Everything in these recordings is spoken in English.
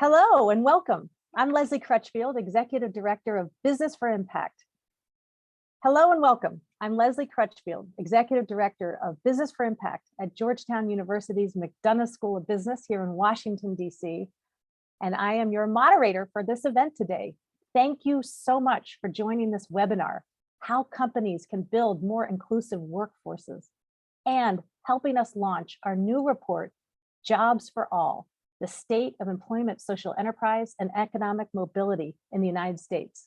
Hello and welcome. I'm Leslie Crutchfield, Executive Director of Business for Impact. Hello and welcome. I'm Leslie Crutchfield, Executive Director of Business for Impact at Georgetown University's McDonough School of Business here in Washington, D.C. And I am your moderator for this event today. Thank you so much for joining this webinar, How Companies Can Build More Inclusive Workforces, and helping us launch our new report, Jobs for All, the State of Employment, Social Enterprise, and Economic Mobility in the United States.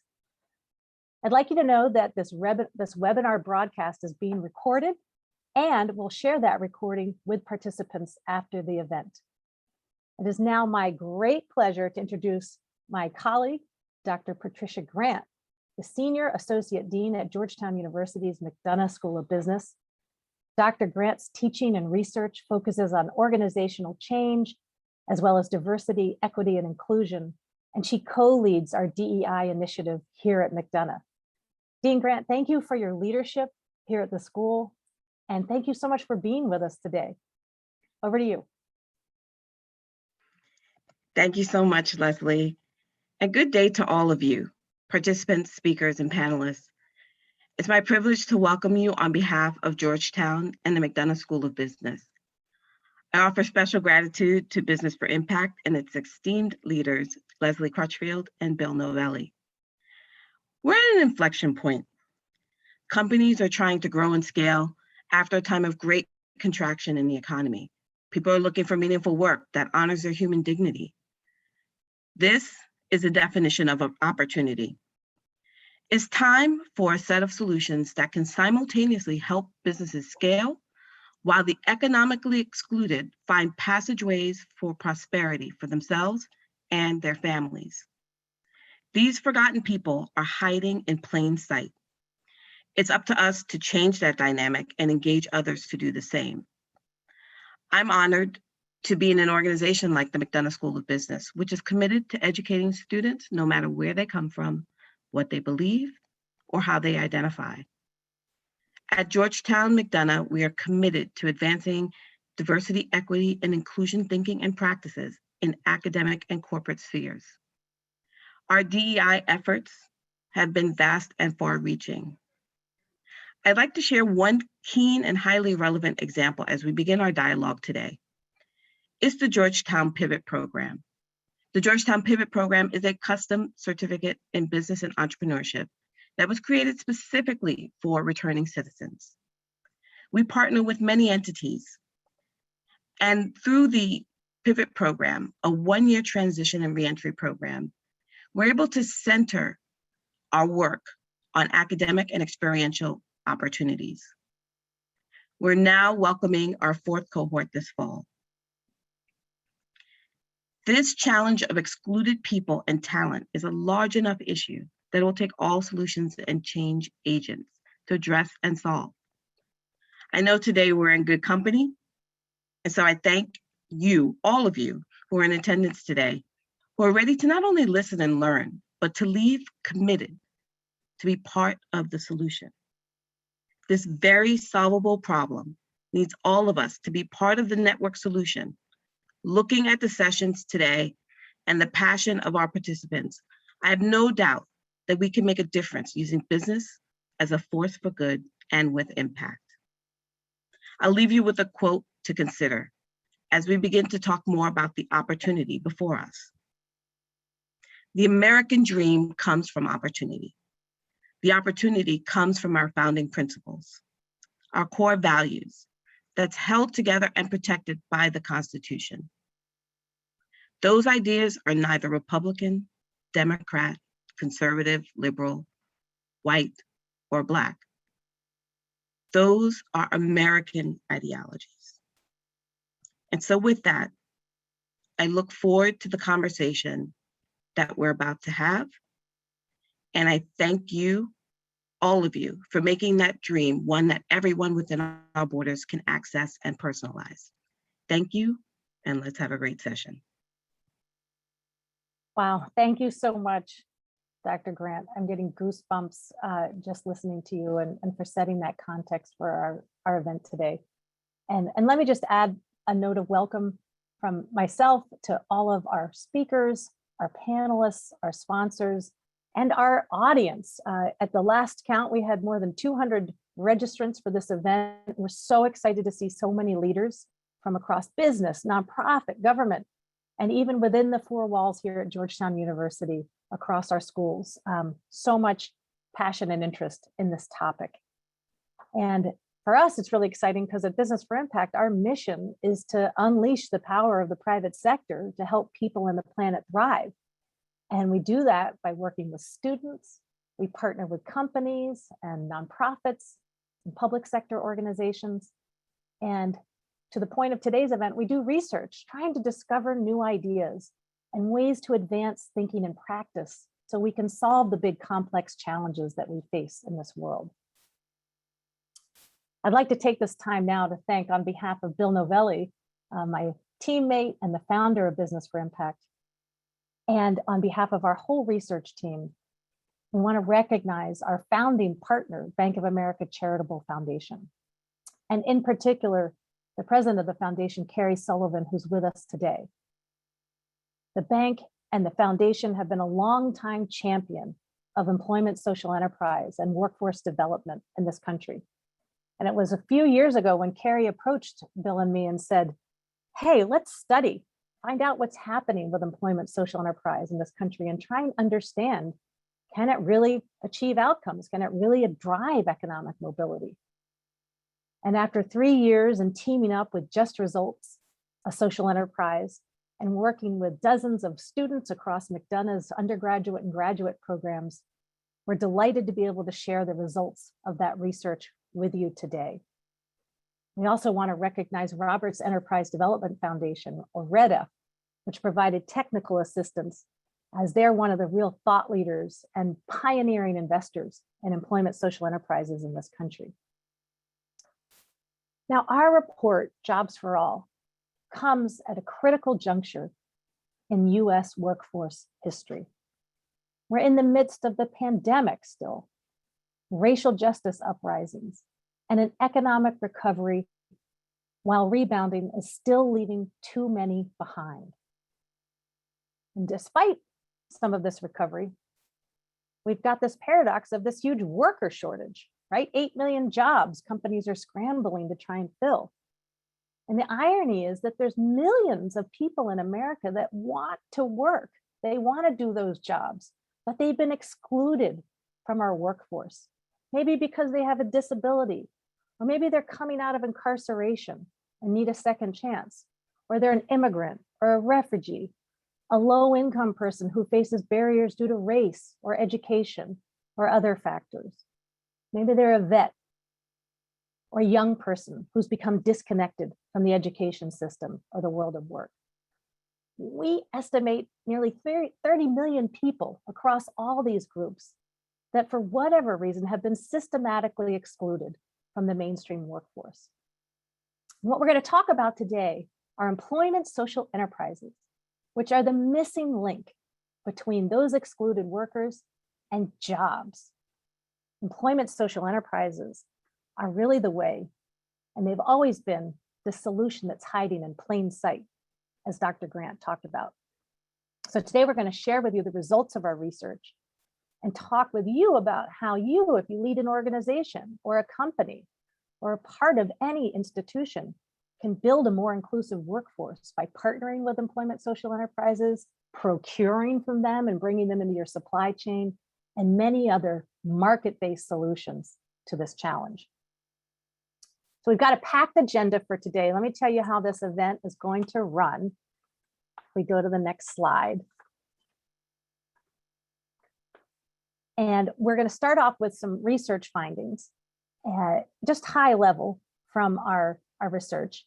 I'd like you to know that this webinar broadcast is being recorded, and we'll share that recording with participants after the event. It is now my great pleasure to introduce my colleague, Dr. Patricia Grant, the Senior Associate Dean at Georgetown University's McDonough School of Business. Dr. Grant's teaching and research focuses on organizational change, as well as diversity, equity, and inclusion. And she co-leads our DEI initiative here at McDonough. Dean Grant, thank you for your leadership here at the school. And thank you so much for being with us today. Over to you. Thank you so much, Leslie. And good day to all of you, participants, speakers, and panelists. It's my privilege to welcome you on behalf of Georgetown and the McDonough School of Business. I offer special gratitude to Business for Impact and its esteemed leaders, Leslie Crutchfield and Bill Novelli. We're at an inflection point. Companies are trying to grow and scale after a time of great contraction in the economy. People are looking for meaningful work that honors their human dignity. This is a definition of an opportunity. It's time for a set of solutions that can simultaneously help businesses scale while the economically excluded find passageways for prosperity for themselves and their families. These forgotten people are hiding in plain sight. It's up to us to change that dynamic and engage others to do the same. I'm honored to be in an organization like the McDonough School of Business, which is committed to educating students no matter where they come from, what they believe, or how they identify. At Georgetown McDonough, we are committed to advancing diversity, equity, and inclusion thinking and practices in academic and corporate spheres. Our DEI efforts have been vast and far-reaching. I'd like to share one keen and highly relevant example as we begin our dialogue today. It's the Georgetown Pivot Program. The Georgetown Pivot Program is a custom certificate in business and entrepreneurship that was created specifically for returning citizens. We partner with many entities, and through the Pivot Program, a one-year transition and reentry program, we're able to center our work on academic and experiential opportunities. We're now welcoming our fourth cohort this fall. This challenge of excluded people and talent is a large enough issue that it will take all solutions and change agents to address and solve. I know today we're in good company, and so I thank you, all of you who are in attendance today, who are ready to not only listen and learn, but to leave committed to be part of the solution. This very solvable problem needs all of us to be part of the network solution. Looking at the sessions today and the passion of our participants, I have no doubt that we can make a difference using business as a force for good and with impact. I'll leave you with a quote to consider as we begin to talk more about the opportunity before us. The American dream comes from opportunity. The opportunity comes from our founding principles, our core values that's held together and protected by the Constitution. Those ideas are neither Republican, Democrat, conservative, liberal, white, or Black. Those are American ideologies. And so with that, I look forward to the conversation that we're about to have. And I thank you, all of you, for making that dream one that everyone within our borders can access and personalize. Thank you, and let's have a great session. Wow, thank you so much, Dr. Grant. I'm getting goosebumps just listening to you and for setting that context for our event today. And let me just add a note of welcome from myself to all of our speakers, our panelists, our sponsors, and our audience. At the last count, we had more than 200 registrants for this event. We're so excited to see so many leaders from across business, nonprofit, government, and even within the four walls here at Georgetown University, across our schools. So much passion and interest in this topic. And for us, it's really exciting because at Business for Impact, our mission is to unleash the power of the private sector to help people and the planet thrive. And we do that by working with students. We partner with companies and nonprofits and public sector organizations. And to the point of today's event, we do research, trying to discover new ideas and ways to advance thinking and practice so we can solve the big complex challenges that we face in this world. I'd like to take this time now to thank, on behalf of Bill Novelli, my teammate and the founder of Business for Impact, and on behalf of our whole research team, we want to recognize our founding partner, Bank of America Charitable Foundation, and in particular, the president of the foundation, Carrie Sullivan, who's with us today. The bank and the foundation have been a longtime champion of employment, social enterprise, and workforce development in this country. And it was a few years ago when Carrie approached Bill and me and said, hey, let's study, find out what's happening with employment, social enterprise in this country and try and understand, can it really achieve outcomes? Can it really drive economic mobility? And after 3 years and teaming up with Just Results, a social enterprise, and working with dozens of students across McDonough's undergraduate and graduate programs, we're delighted to be able to share the results of that research with you today. We also want to recognize Roberts Enterprise Development Foundation, or REDA, which provided technical assistance as they're one of the real thought leaders and pioneering investors in employment social enterprises in this country. Now, our report, Jobs for All, comes at a critical juncture in US workforce history. We're in the midst of the pandemic still, racial justice uprisings, and an economic recovery while rebounding is still leaving too many behind. And despite some of this recovery, we've got this paradox of this huge worker shortage, right? 8 million jobs companies are scrambling to try and fill. And the irony is that there's millions of people in America that want to work. They want to do those jobs, but they've been excluded from our workforce. Maybe because they have a disability, or maybe they're coming out of incarceration and need a second chance, or they're an immigrant or a refugee, a low-income person who faces barriers due to race or education or other factors. Maybe they're a vet or a young person who's become disconnected from the education system or the world of work. We estimate nearly 30 million people across all these groups that for whatever reason have been systematically excluded from the mainstream workforce. And what we're going to talk about today are employment social enterprises, which are the missing link between those excluded workers and jobs. Employment social enterprises are really the way, and they've always been the solution that's hiding in plain sight, as Dr. Grant talked about. So today we're going to share with you the results of our research and talk with you about how you, if you lead an organization or a company or a part of any institution, can build a more inclusive workforce by partnering with employment social enterprises, procuring from them and bringing them into your supply chain, and many other market-based solutions to this challenge. So we've got a packed agenda for today. Let me tell you how this event is going to run. If we go to the next slide. And we're going to start off with some research findings, just high level from our research.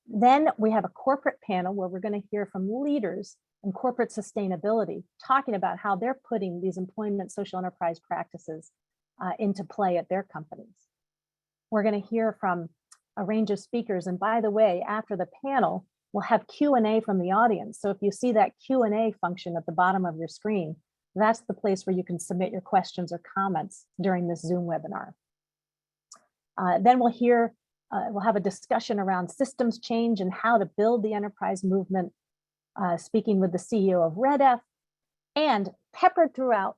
Then we have a corporate panel where we're going to hear from leaders in corporate sustainability, talking about how they're putting these employment social enterprise practices into play at their companies. We're going to hear from a range of speakers. And by the way, after the panel, we'll have Q&A from the audience. So if you see that Q&A function at the bottom of your screen, that's the place where you can submit your questions or comments during this Zoom webinar. Then we'll hear We'll have a discussion around systems change and how to build the enterprise movement, speaking with the CEO of RedF, and peppered throughout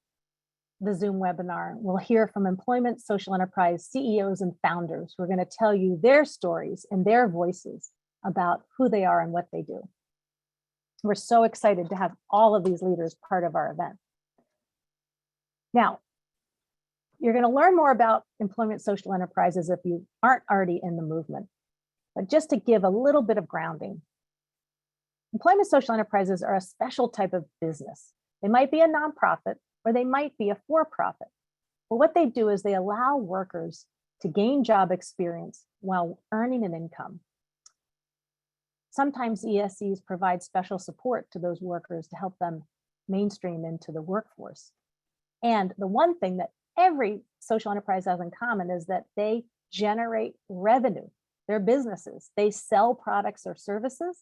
the Zoom webinar, we'll hear from employment social enterprise CEOs and founders who are going to tell you their stories and their voices about who they are and what they do. We're so excited to have all of these leaders part of our event. Now, you're going to learn more about employment social enterprises if you aren't already in the movement. But just to give a little bit of grounding, employment social enterprises are a special type of business. They might be a nonprofit or they might be a for-profit. But what they do is they allow workers to gain job experience while earning an income. Sometimes ESCs provide special support to those workers to help them mainstream into the workforce. And the one thing that every social enterprise has in common is that they generate revenue. They're businesses. They sell products or services,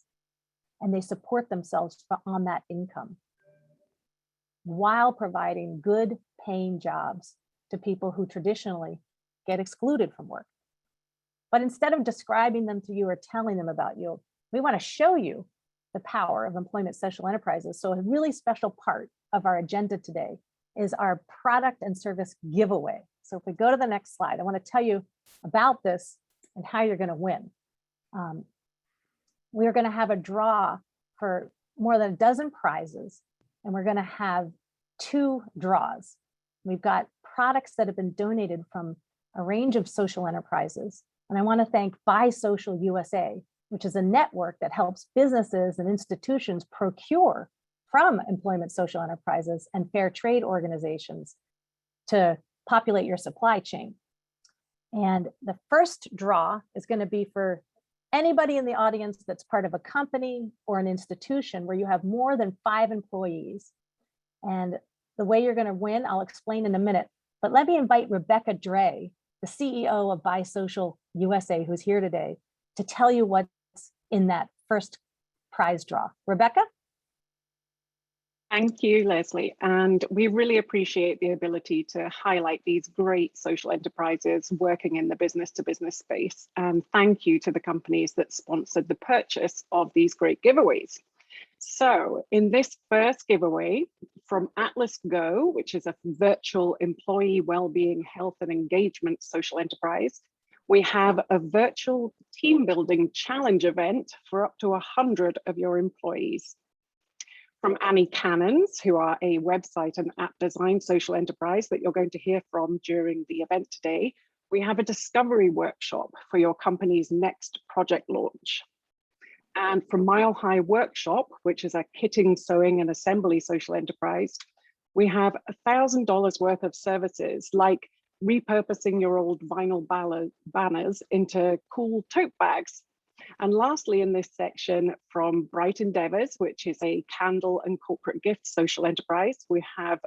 and they support themselves on that income while providing good paying jobs to people who traditionally get excluded from work. But instead of describing them to you or telling them about you, we want to show you the power of employment social enterprises. So a really special part of our agenda today is our product and service giveaway. So if we go to the next slide, I want to tell you about this and how you're going to win. We are going to have a draw for more than a dozen prizes, and we're going to have 2 draws. We've got products that have been donated from a range of social enterprises. And I want to thank Buy Social USA, which is a network that helps businesses and institutions procure from employment social enterprises and fair trade organizations to populate your supply chain. And the first draw is going to be for anybody in the audience that's part of a company or an institution where you have more than 5 employees. And the way you're going to win, I'll explain in a minute. But let me invite Rebecca Dre, the CEO of Buy Social USA, who's here today, to tell you what's in that first prize draw. Rebecca? Thank you, Leslie. And we really appreciate the ability to highlight these great social enterprises working in the business-to-business space. And thank you to the companies that sponsored the purchase of these great giveaways. So in this first giveaway from Atlas Go, which is a virtual employee well-being, health and engagement social enterprise, we have a virtual team building challenge event for up to 100 of your employees. From Annie Cannons, who are a website and app design social enterprise that you're going to hear from during the event today, we have a discovery workshop for your company's next project launch. And from Mile High Workshop, which is a kitting, sewing and assembly social enterprise, we have $1,000 worth of services like repurposing your old vinyl banners into cool tote bags. And lastly, in this section from Bright Endeavors, which is a candle and corporate gift social enterprise, we have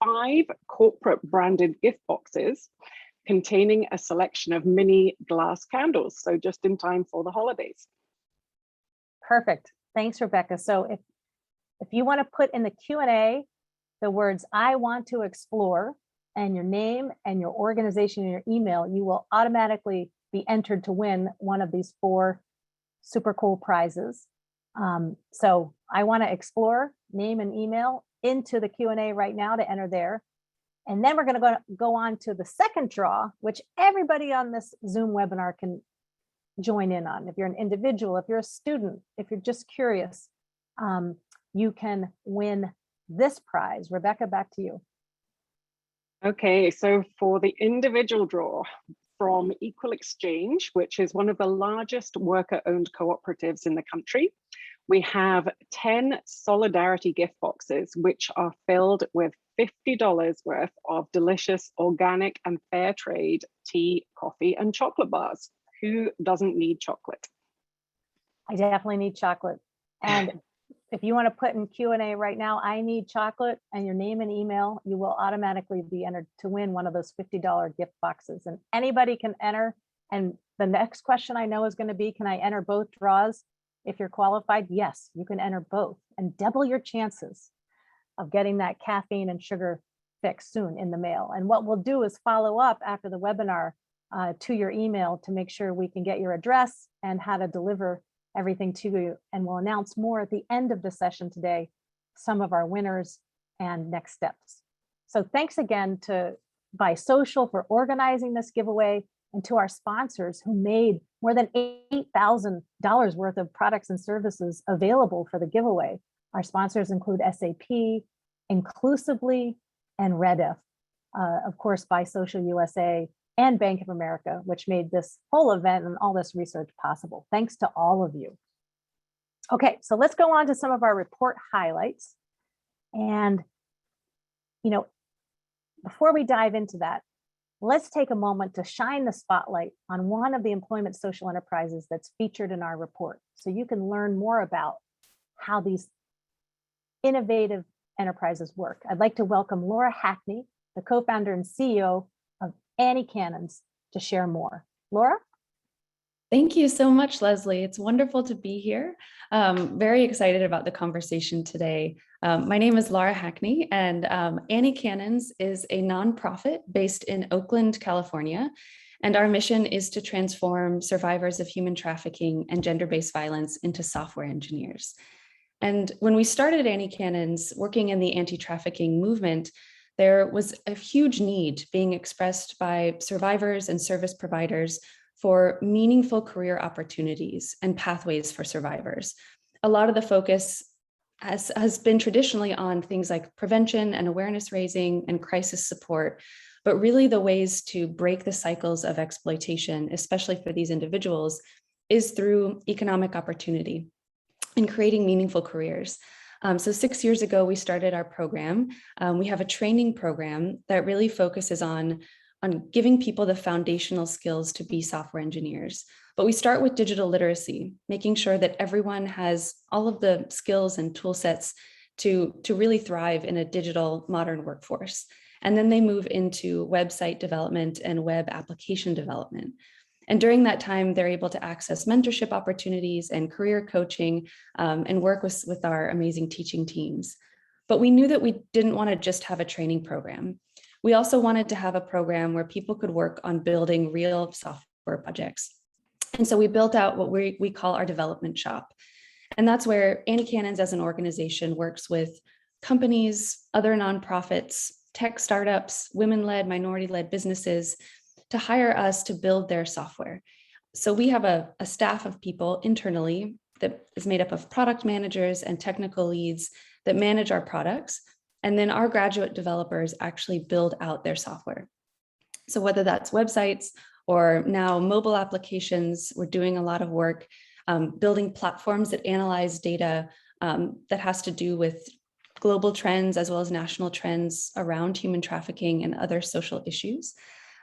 5 corporate branded gift boxes containing a selection of mini glass candles. So just in time for the holidays. Perfect. Thanks, Rebecca. So if you want to put in the Q&A the words "I want to explore" and your name and your organization and your email, you will automatically be entered to win one of these 4 super cool prizes. So I want to explore, name and email into the Q&A right now to enter there. And then we're going to go on to the second draw, which everybody on this Zoom webinar can join in on. If you're an individual, if you're a student, if you're just curious, you can win this prize. Rebecca, back to you. Okay, so for the individual draw from Equal Exchange, which is one of the largest worker-owned cooperatives in the country, we have 10 Solidarity gift boxes, which are filled with $50 worth of delicious, organic and fair trade tea, coffee and chocolate bars. Who doesn't need chocolate? I definitely need chocolate. And if you want to put in Q&A right now, "I need chocolate," and your name and email, you will automatically be entered to win one of those $50 gift boxes. And anybody can enter. And the next question I know is going to be, can I enter both draws? If you're qualified, yes, you can enter both and double your chances of getting that caffeine and sugar fix soon in the mail. And what we'll do is follow up after the webinar to your email to make sure we can get your address and how to deliver everything to you. And we'll announce more at the end of the session today, some of our winners and next steps. So thanks again to Buy Social for organizing this giveaway, and to our sponsors who made more than $8,000 worth of products and services available for the giveaway. Our sponsors include SAP, Inclusively, and Rediff. Of course, Buy Social USA and Bank of America, which made this whole event and all this research possible. Thanks to all of you. Okay, so let's go on to some of our report highlights. And, before we dive into that, let's take a moment to shine the spotlight on one of the employment social enterprises that's featured in our report, so you can learn more about how these innovative enterprises work. I'd like to welcome Laura Hackney, the co-founder and CEO of Annie Cannons, to share more. Laura? Thank you so much, Leslie. It's wonderful to be here. Very excited about the conversation today. My name is Laura Hackney, and Annie Cannons is a nonprofit based in Oakland, California. And our mission is to transform survivors of human trafficking and gender-based violence into software engineers. And when we started Annie Cannons working in the anti-trafficking movement, there was a huge need being expressed by survivors and service providers for meaningful career opportunities and pathways for survivors. A lot of the focus has been traditionally on things like prevention and awareness raising and crisis support, but really the ways to break the cycles of exploitation, especially for these individuals, is through economic opportunity and creating meaningful careers. So 6 years ago, we started our program. We have a training program that really focuses on giving people the foundational skills to be software engineers. But we start with digital literacy, making sure that everyone has all of the skills and tool sets to really thrive in a digital modern workforce. And then they move into website development and web application development. And during that time, they're able to access mentorship opportunities and career coaching and work with our amazing teaching teams. But we knew that we didn't want to just have a training program. We also wanted to have a program where people could work on building real software projects. And so we built out what we call our development shop. And that's where Annie Cannons as an organization works with companies, other nonprofits, tech startups, women-led, minority-led businesses to hire us to build their software. So we have a staff of people internally that is made up of product managers and technical leads that manage our products. And then our graduate developers actually build out their software. So whether that's websites or now mobile applications, we're doing a lot of work building platforms that analyze data that has to do with global trends as well as national trends around human trafficking and other social issues.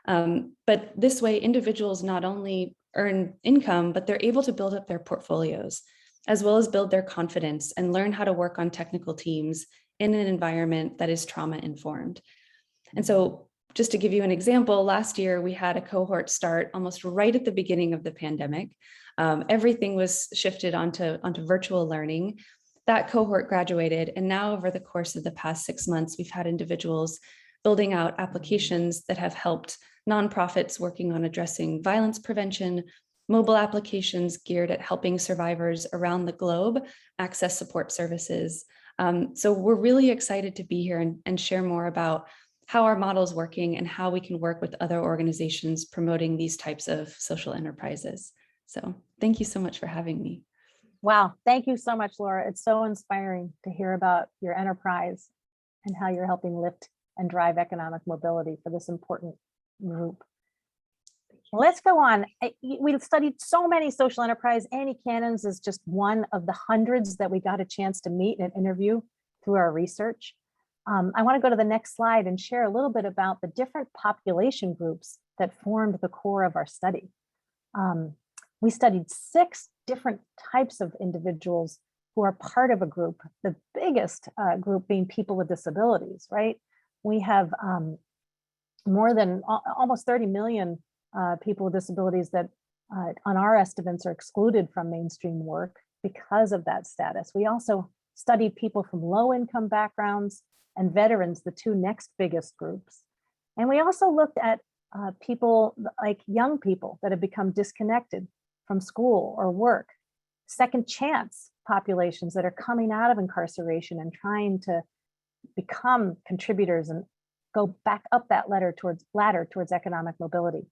But this way, individuals not only earn income, but they're able to build up their portfolios, as well as build their confidence and learn how to work on technical teams in an environment that is trauma-informed. And so just to give you an example, last year we had a cohort start almost right at the beginning of the pandemic. Everything was shifted onto virtual learning. That cohort graduated, and now over the course of the past 6 months, we've had individuals building out applications that have helped nonprofits working on addressing violence prevention, mobile applications geared at helping survivors around the globe access support services. So we're really excited to be here and share more about how our model is working and how we can work with other organizations promoting these types of social enterprises. So thank you so much for having me. Wow, thank you so much, Laura. It's so inspiring to hear about your enterprise and how you're helping lift and drive economic mobility for this important group. Let's go on. We've studied so many social enterprise. Annie Cannons is just one of the hundreds that we got a chance to meet and interview through our research. I want to go to the next slide and share a little bit about the different population groups that formed the core of our study. We studied 6 different types of individuals who are part of a group, the biggest group being people with disabilities, right? We have more than almost 30 million people with disabilities that on our estimates are excluded from mainstream work because of that status. We also studied people from low income backgrounds and veterans, the 2 next biggest groups. And we also looked at people like young people that have become disconnected from school or work, second chance populations that are coming out of incarceration and trying to become contributors and go back up that ladder towards economic mobility,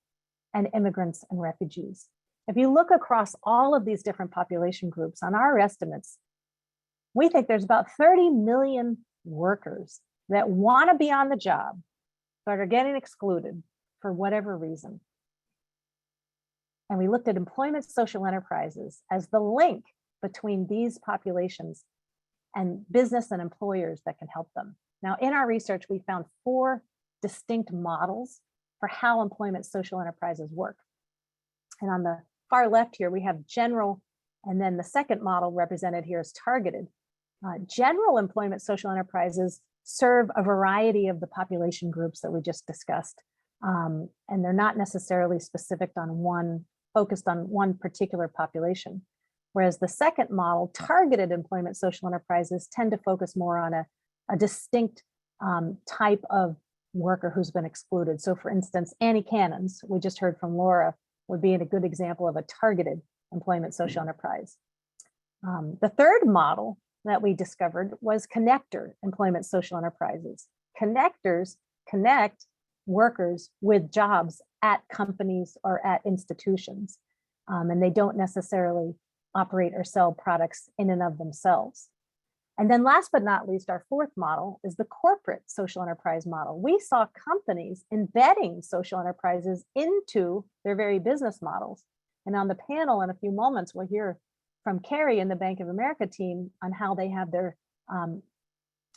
and immigrants and refugees. If you look across all of these different population groups, on our estimates, we think there's about 30 million workers that want to be on the job, but are getting excluded for whatever reason. And we looked at employment social enterprises as the link between these populations and business and employers that can help them. Now, in our research, we found 4 distinct models for how employment social enterprises work. And on the far left here, we have general, and then the second model represented here is targeted. General employment social enterprises serve a variety of the population groups that we just discussed. And they're not necessarily focused on one particular population. Whereas the second model, targeted employment social enterprises, tend to focus more on a distinct type of worker who's been excluded. So for instance, Annie Cannons, we just heard from Laura, would be a good example of a targeted employment social enterprise. The third model that we discovered was connector employment social enterprises. Connectors connect workers with jobs at companies or at institutions, and they don't necessarily operate or sell products in and of themselves. And then last but not least, our fourth model is the corporate social enterprise model. We saw companies embedding social enterprises into their very business models. And on the panel in a few moments, we'll hear from Carrie and the Bank of America team on how they have their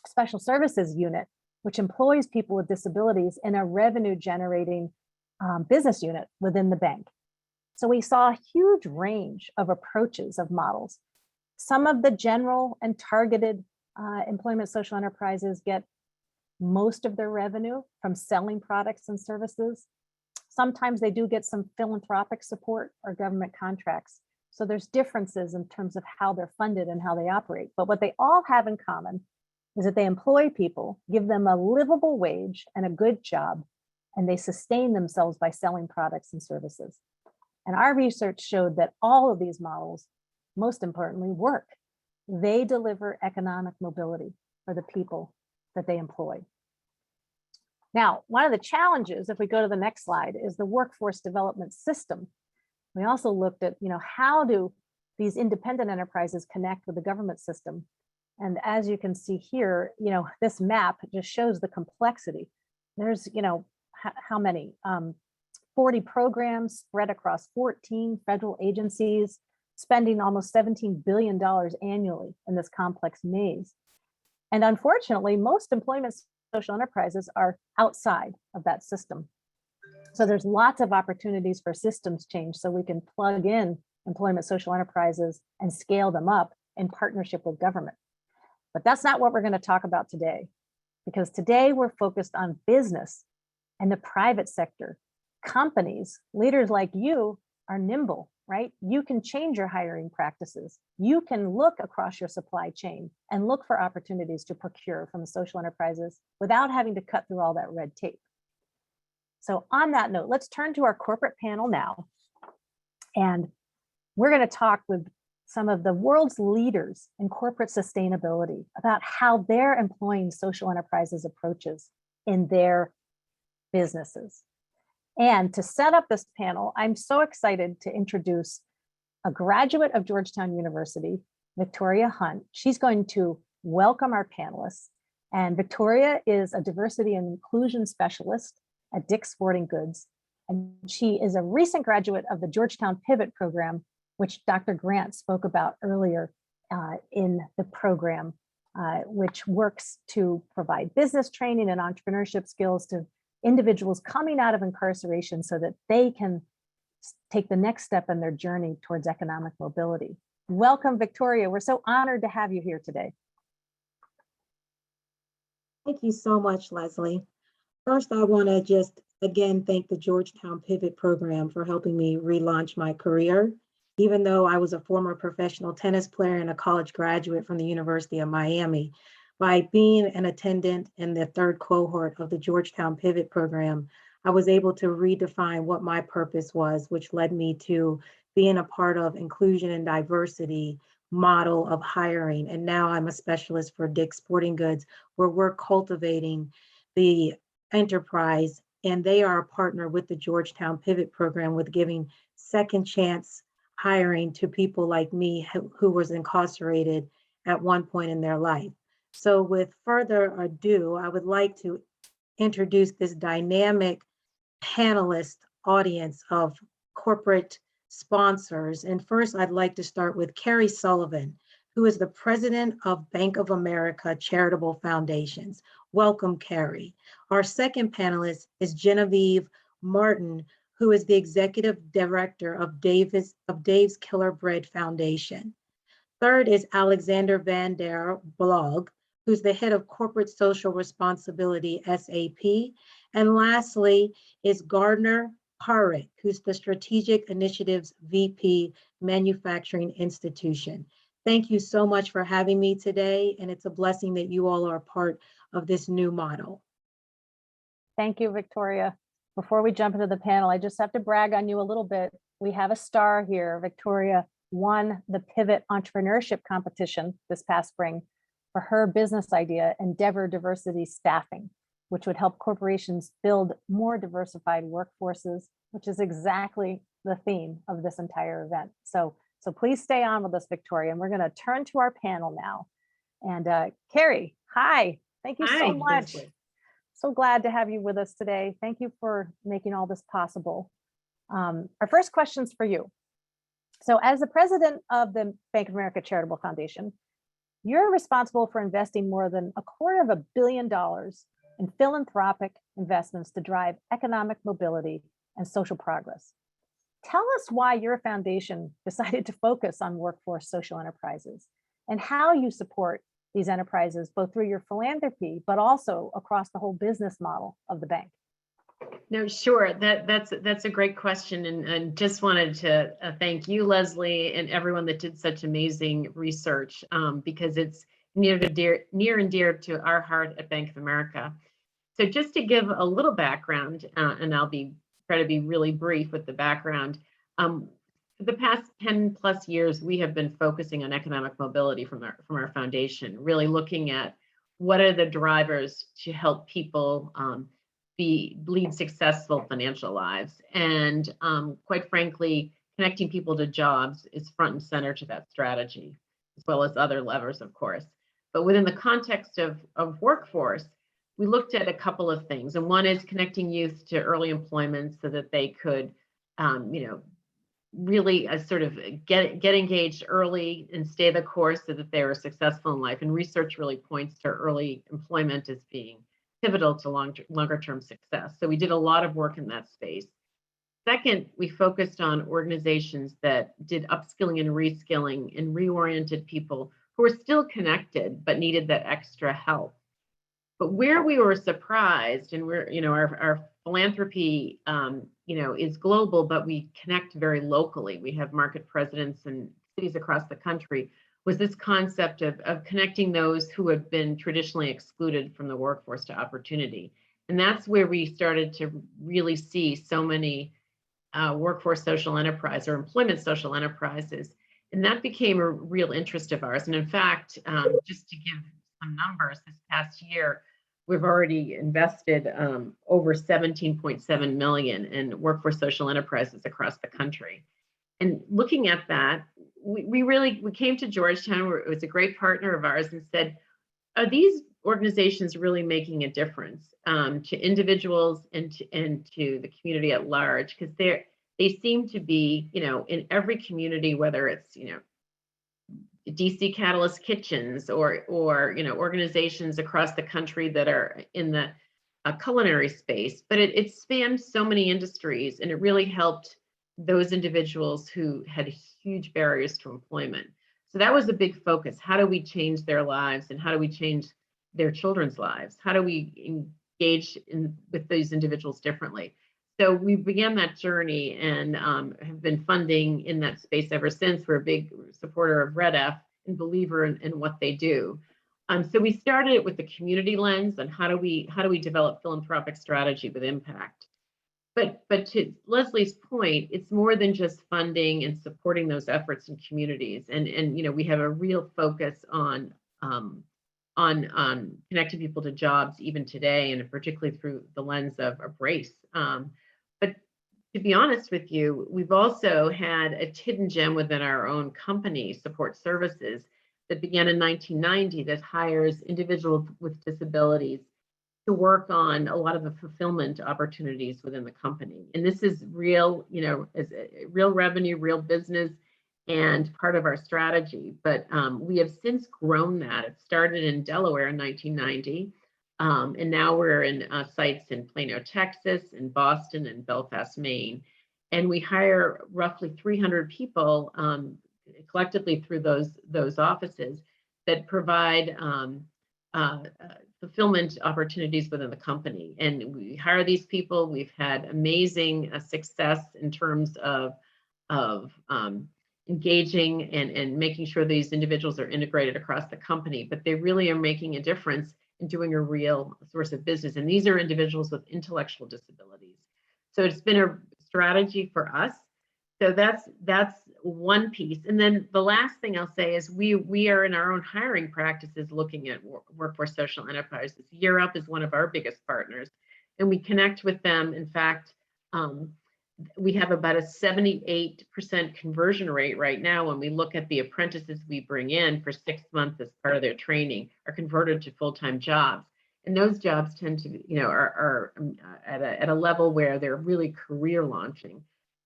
special services unit, which employs people with disabilities in a revenue generating business unit within the bank. So we saw a huge range of approaches of models. Some of the general and targeted employment social enterprises get most of their revenue from selling products and services. Sometimes they do get some philanthropic support or government contracts. So there's differences in terms of how they're funded and how they operate. But what they all have in common is that they employ people, give them a livable wage and a good job, and they sustain themselves by selling products and services. And our research showed that all of these models, most importantly, work. They deliver economic mobility for the people that they employ. Now, one of the challenges, if we go to the next slide, is the workforce development system. We also looked at, how do these independent enterprises connect with the government system? And as you can see here, this map just shows the complexity. There's, how many? 40 programs spread across 14 federal agencies, spending almost $17 billion annually in this complex maze. And unfortunately, most employment social enterprises are outside of that system. So there's lots of opportunities for systems change so we can plug in employment social enterprises and scale them up in partnership with government. But that's not what we're going to talk about today, because today we're focused on business and the private sector. Companies, leaders like you are nimble, right? You can change your hiring practices. You can look across your supply chain and look for opportunities to procure from the social enterprises without having to cut through all that red tape. So on that note, let's turn to our corporate panel now. And we're going to talk with some of the world's leaders in corporate sustainability about how they're employing social enterprises approaches in their businesses. And to set up this panel, I'm so excited to introduce a graduate of Georgetown University, Victoria Hunt. She's going to welcome our panelists. And Victoria is a diversity and inclusion specialist at Dick's Sporting Goods. And she is a recent graduate of the Georgetown Pivot program, which Dr. Grant spoke about earlier in the program, which works to provide business training and entrepreneurship skills to individuals coming out of incarceration so that they can take the next step in their journey towards economic mobility. Welcome, Victoria. We're so honored to have you here today. Thank you so much, Leslie. First, I want to just again thank the Georgetown Pivot program for helping me relaunch my career. Even though I was a former professional tennis player and a college graduate from the University of Miami, by being an attendant in the third cohort of the Georgetown Pivot program, I was able to redefine what my purpose was, which led me to being a part of inclusion and diversity model of hiring. And now I'm a specialist for Dick's Sporting Goods, where we're cultivating the enterprise, and they are a partner with the Georgetown Pivot Program with giving second chance hiring to people like me who was incarcerated at one point in their life. So with further ado, I would like to introduce this dynamic panelist audience of corporate sponsors. And first, I'd like to start with Carrie Sullivan, who is the president of Bank of America Charitable Foundations. Welcome, Carrie. Our second panelist is Genevieve Martin, who is the executive director of Dave's Killer Bread Foundation. Third is Alexander Van Der Blog, who's the head of corporate social responsibility, SAP. And lastly is Gardner Parrick, who's the strategic initiatives VP, Manufacturing Institution. Thank you so much for having me today. And it's a blessing that you all are part of this new model. Thank you, Victoria. Before we jump into the panel, I just have to brag on you a little bit. We have a star here. Victoria won the Pivot Entrepreneurship Competition this past spring for her business idea, Endeavor Diversity Staffing, which would help corporations build more diversified workforces, which is exactly the theme of this entire event. So please stay on with us, Victoria, and we're going to turn to our panel now. And Carrie, hi, thank you so much. So glad to have you with us today. Thank you for making all this possible. Our first question's for you. So as the president of the Bank of America Charitable Foundation, you're responsible for investing more than $250 million in philanthropic investments to drive economic mobility and social progress. Tell us why your foundation decided to focus on workforce social enterprises and how you support these enterprises, both through your philanthropy, but also across the whole business model of the bank. No, sure. That's a great question, and just wanted to thank you, Leslie, and everyone that did such amazing research, because it's near and dear to our heart at Bank of America. So just to give a little background, and I'll try to be really brief with the background. For the past 10 plus years, we have been focusing on economic mobility from our foundation, really looking at what are the drivers to help people lead successful financial lives. And quite frankly, connecting people to jobs is front and center to that strategy, as well as other levers, of course. But within the context of workforce, we looked at a couple of things. And one is connecting youth to early employment so that they could, really sort of get engaged early and stay the course so that they were successful in life. And research really points to early employment as being pivotal to longer term success. So we did a lot of work in that space. Second, we focused on organizations that did upskilling and reskilling and reoriented people who were still connected but needed that extra help. But where we were surprised, and we're, our philanthropy, is global, but we connect very locally. We have market presidents in cities across the country, was this concept of connecting those who have been traditionally excluded from the workforce to opportunity. And that's where we started to really see so many workforce social enterprise or employment social enterprises. And that became a real interest of ours. And in fact, just to give some numbers, this past year, we've already invested over 17.7 million in workforce social enterprises across the country. And looking at that, we came to Georgetown, where it was a great partner of ours, and said, are these organizations really making a difference to individuals and to the community at large? Because they seem to be, in every community, whether it's, DC Catalyst Kitchens or organizations across the country that are in the culinary space, but it spanned so many industries, and it really helped those individuals who had huge barriers to employment. So that was a big focus. How do we change their lives, and how do we change their children's lives? How do we engage with these individuals differently? So we began that journey and have been funding in that space ever since. We're a big supporter of Red F and believer in what they do. So we started it with the community lens on how do we develop philanthropic strategy with impact. But to Leslie's point, it's more than just funding and supporting those efforts in communities. And we have a real focus on connecting people to jobs even today, and particularly through the lens of race. But to be honest with you, we've also had a hidden gem within our own company, Support Services, that began in 1990 that hires individuals with disabilities to work on a lot of the fulfillment opportunities within the company. And this is real, as a real revenue, real business, and part of our strategy. But we have since grown that. It started in Delaware in 1990. And now we're in sites in Plano, Texas, in Boston, and Belfast, Maine. And we hire roughly 300 people collectively through those offices that provide fulfillment opportunities within the company. And we hire these people. We've had amazing success in terms of engaging and making sure these individuals are integrated across the company, but they really are making a difference in doing a real source of business. And these are individuals with intellectual disabilities. So it's been a strategy for us. So that's one piece. And then the last thing I'll say is we are in our own hiring practices looking at workforce social enterprises. Year Up is one of our biggest partners, and we connect with them. In fact, we have about a 78% conversion rate right now when we look at the apprentices we bring in for 6 months as part of their training are converted to full-time jobs. And those jobs tend to, are at a level where they're really career launching.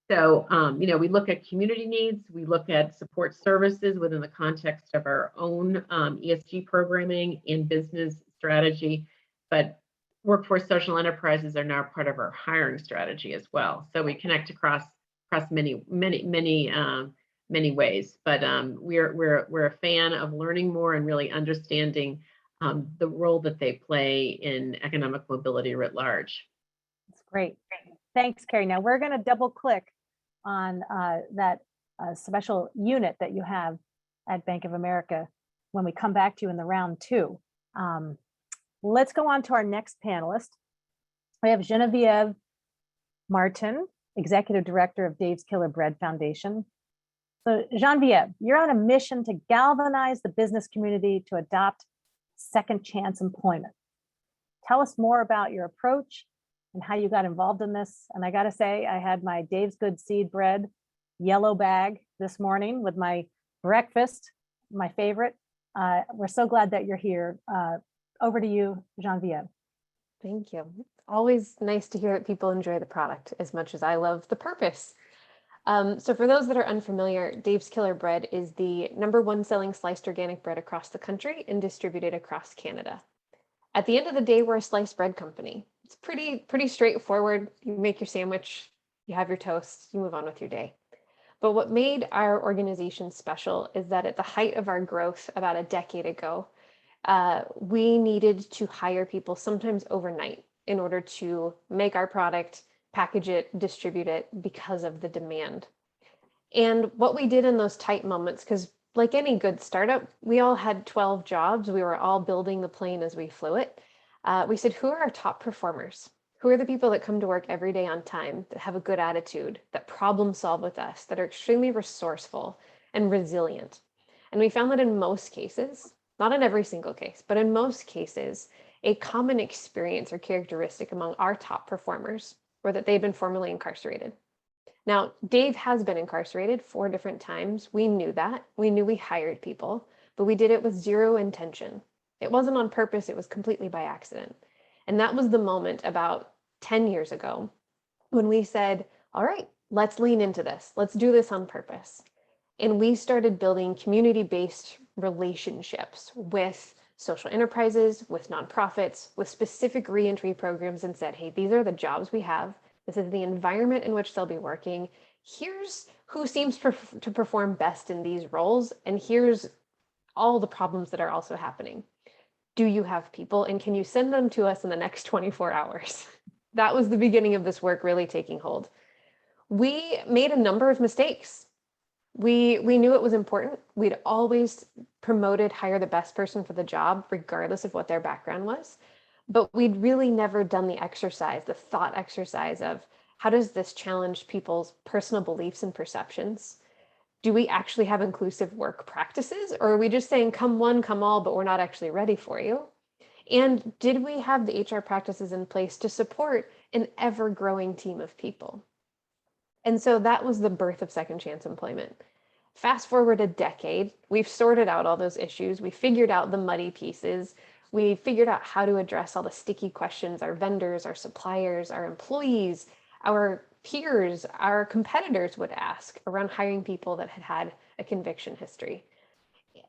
So, we look at community needs, we look at support services within the context of our own ESG programming and business strategy, but workforce social enterprises are now part of our hiring strategy as well. So we connect across many ways. But we're a fan of learning more and really understanding the role that they play in economic mobility writ large. That's great. Thanks, Carrie. Now we're going to double click on that special unit that you have at Bank of America when we come back to you in the round two. Let's go on to our next panelist. We have Genevieve Martin, Executive Director of Dave's Killer Bread Foundation. So Genevieve, you're on a mission to galvanize the business community to adopt second chance employment. Tell us more about your approach and how you got involved in this. And I gotta say, I had my Dave's Good Seed Bread yellow bag this morning with my breakfast, my favorite. We're so glad that you're here. Over to you, Genevieve. Thank you. Always nice to hear that people enjoy the product as much as I love the purpose. So for those that are unfamiliar, Dave's Killer Bread is the #1 selling sliced organic bread across the country and distributed across Canada. At the end of the day, we're a sliced bread company. It's pretty straightforward. You make your sandwich, you have your toast, you move on with your day. But what made our organization special is that at the height of our growth about a decade ago, we needed to hire people sometimes overnight in order to make our product, package it, distribute it because of the demand. And what we did in those tight moments, because like any good startup, we all had 12 jobs. We were all building the plane as we flew it. We said, who are our top performers? Who are the people that come to work every day on time, that have a good attitude, that problem solve with us, that are extremely resourceful and resilient? And we found that in most cases, not in every single case, but in most cases, a common experience or characteristic among our top performers were that they've been formerly incarcerated. Now, Dave has been incarcerated 4 different times. We knew that. We knew we hired people, but we did it with zero intention. It wasn't on purpose. It was completely by accident. And that was the moment about 10 years ago when we said, all right, let's lean into this. Let's do this on purpose. And we started building community-based relationships with social enterprises, with nonprofits, with specific reentry programs, and said, hey, these are the jobs we have. This is the environment in which they'll be working. Here's who seems to perform best in these roles. And here's all the problems that are also happening. Do you have people, and can you send them to us in the next 24 hours? That was the beginning of this work really taking hold. We made a number of mistakes. We knew it was important. We'd always promoted hire the best person for the job, regardless of what their background was. But we'd really never done the exercise, the thought exercise of how does this challenge people's personal beliefs and perceptions? Do we actually have inclusive work practices, or are we just saying, come one, come all, but we're not actually ready for you? And did we have the HR practices in place to support an ever-growing team of people? And so that was the birth of Second Chance Employment. Fast forward a decade, we've sorted out all those issues. We figured out the muddy pieces. We figured out how to address all the sticky questions our vendors, our suppliers, our employees, our peers, our competitors would ask around hiring people that had had a conviction history.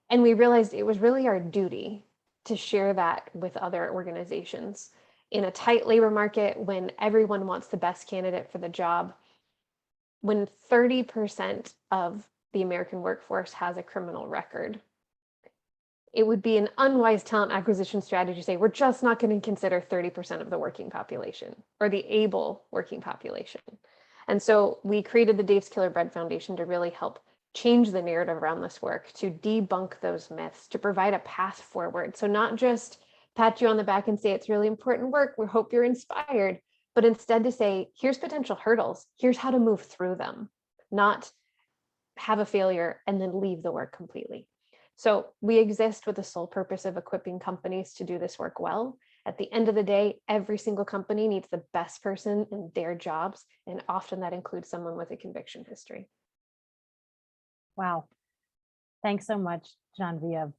And we realized it was really our duty to share that with other organizations. In a tight labor market, when everyone wants the best candidate for the job, when 30% of the American workforce has a criminal record, it would be an unwise talent acquisition strategy to say, we're just not going to consider 30% of the working population or the able working population. And so we created the Dave's Killer Bread Foundation to really help change the narrative around this work, to debunk those myths, to provide a path forward. So not just pat you on the back and say it's really important work, we hope you're inspired, but instead to say, here's potential hurdles, here's how to move through them, not have a failure and then leave the work completely. So we exist with the sole purpose of equipping companies to do this work well. At the end of the day, every single company needs the best person in their jobs, and often that includes someone with a conviction history. Wow. Thanks so much, Genevieve.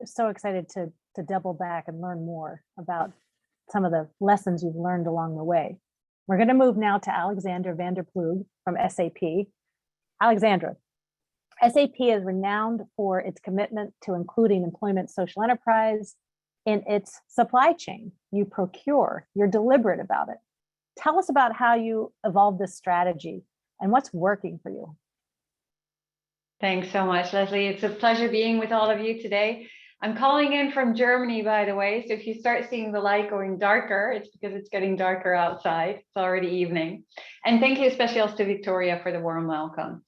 So excited to double back and learn more about some of the lessons you've learned along the way. We're going to move now to Alexandra Vanderploeg from SAP. Alexandra, SAP is renowned for its commitment to including employment social enterprise in its supply chain. You procure, you're deliberate about it. Tell us about how you evolved this strategy and what's working for you. Thanks so much, Leslie. It's a pleasure being with all of you today. I'm calling in from Germany, by the way. So if you start seeing the light going darker, it's because it's getting darker outside. It's already evening. And thank you especially also to Victoria for the warm welcome.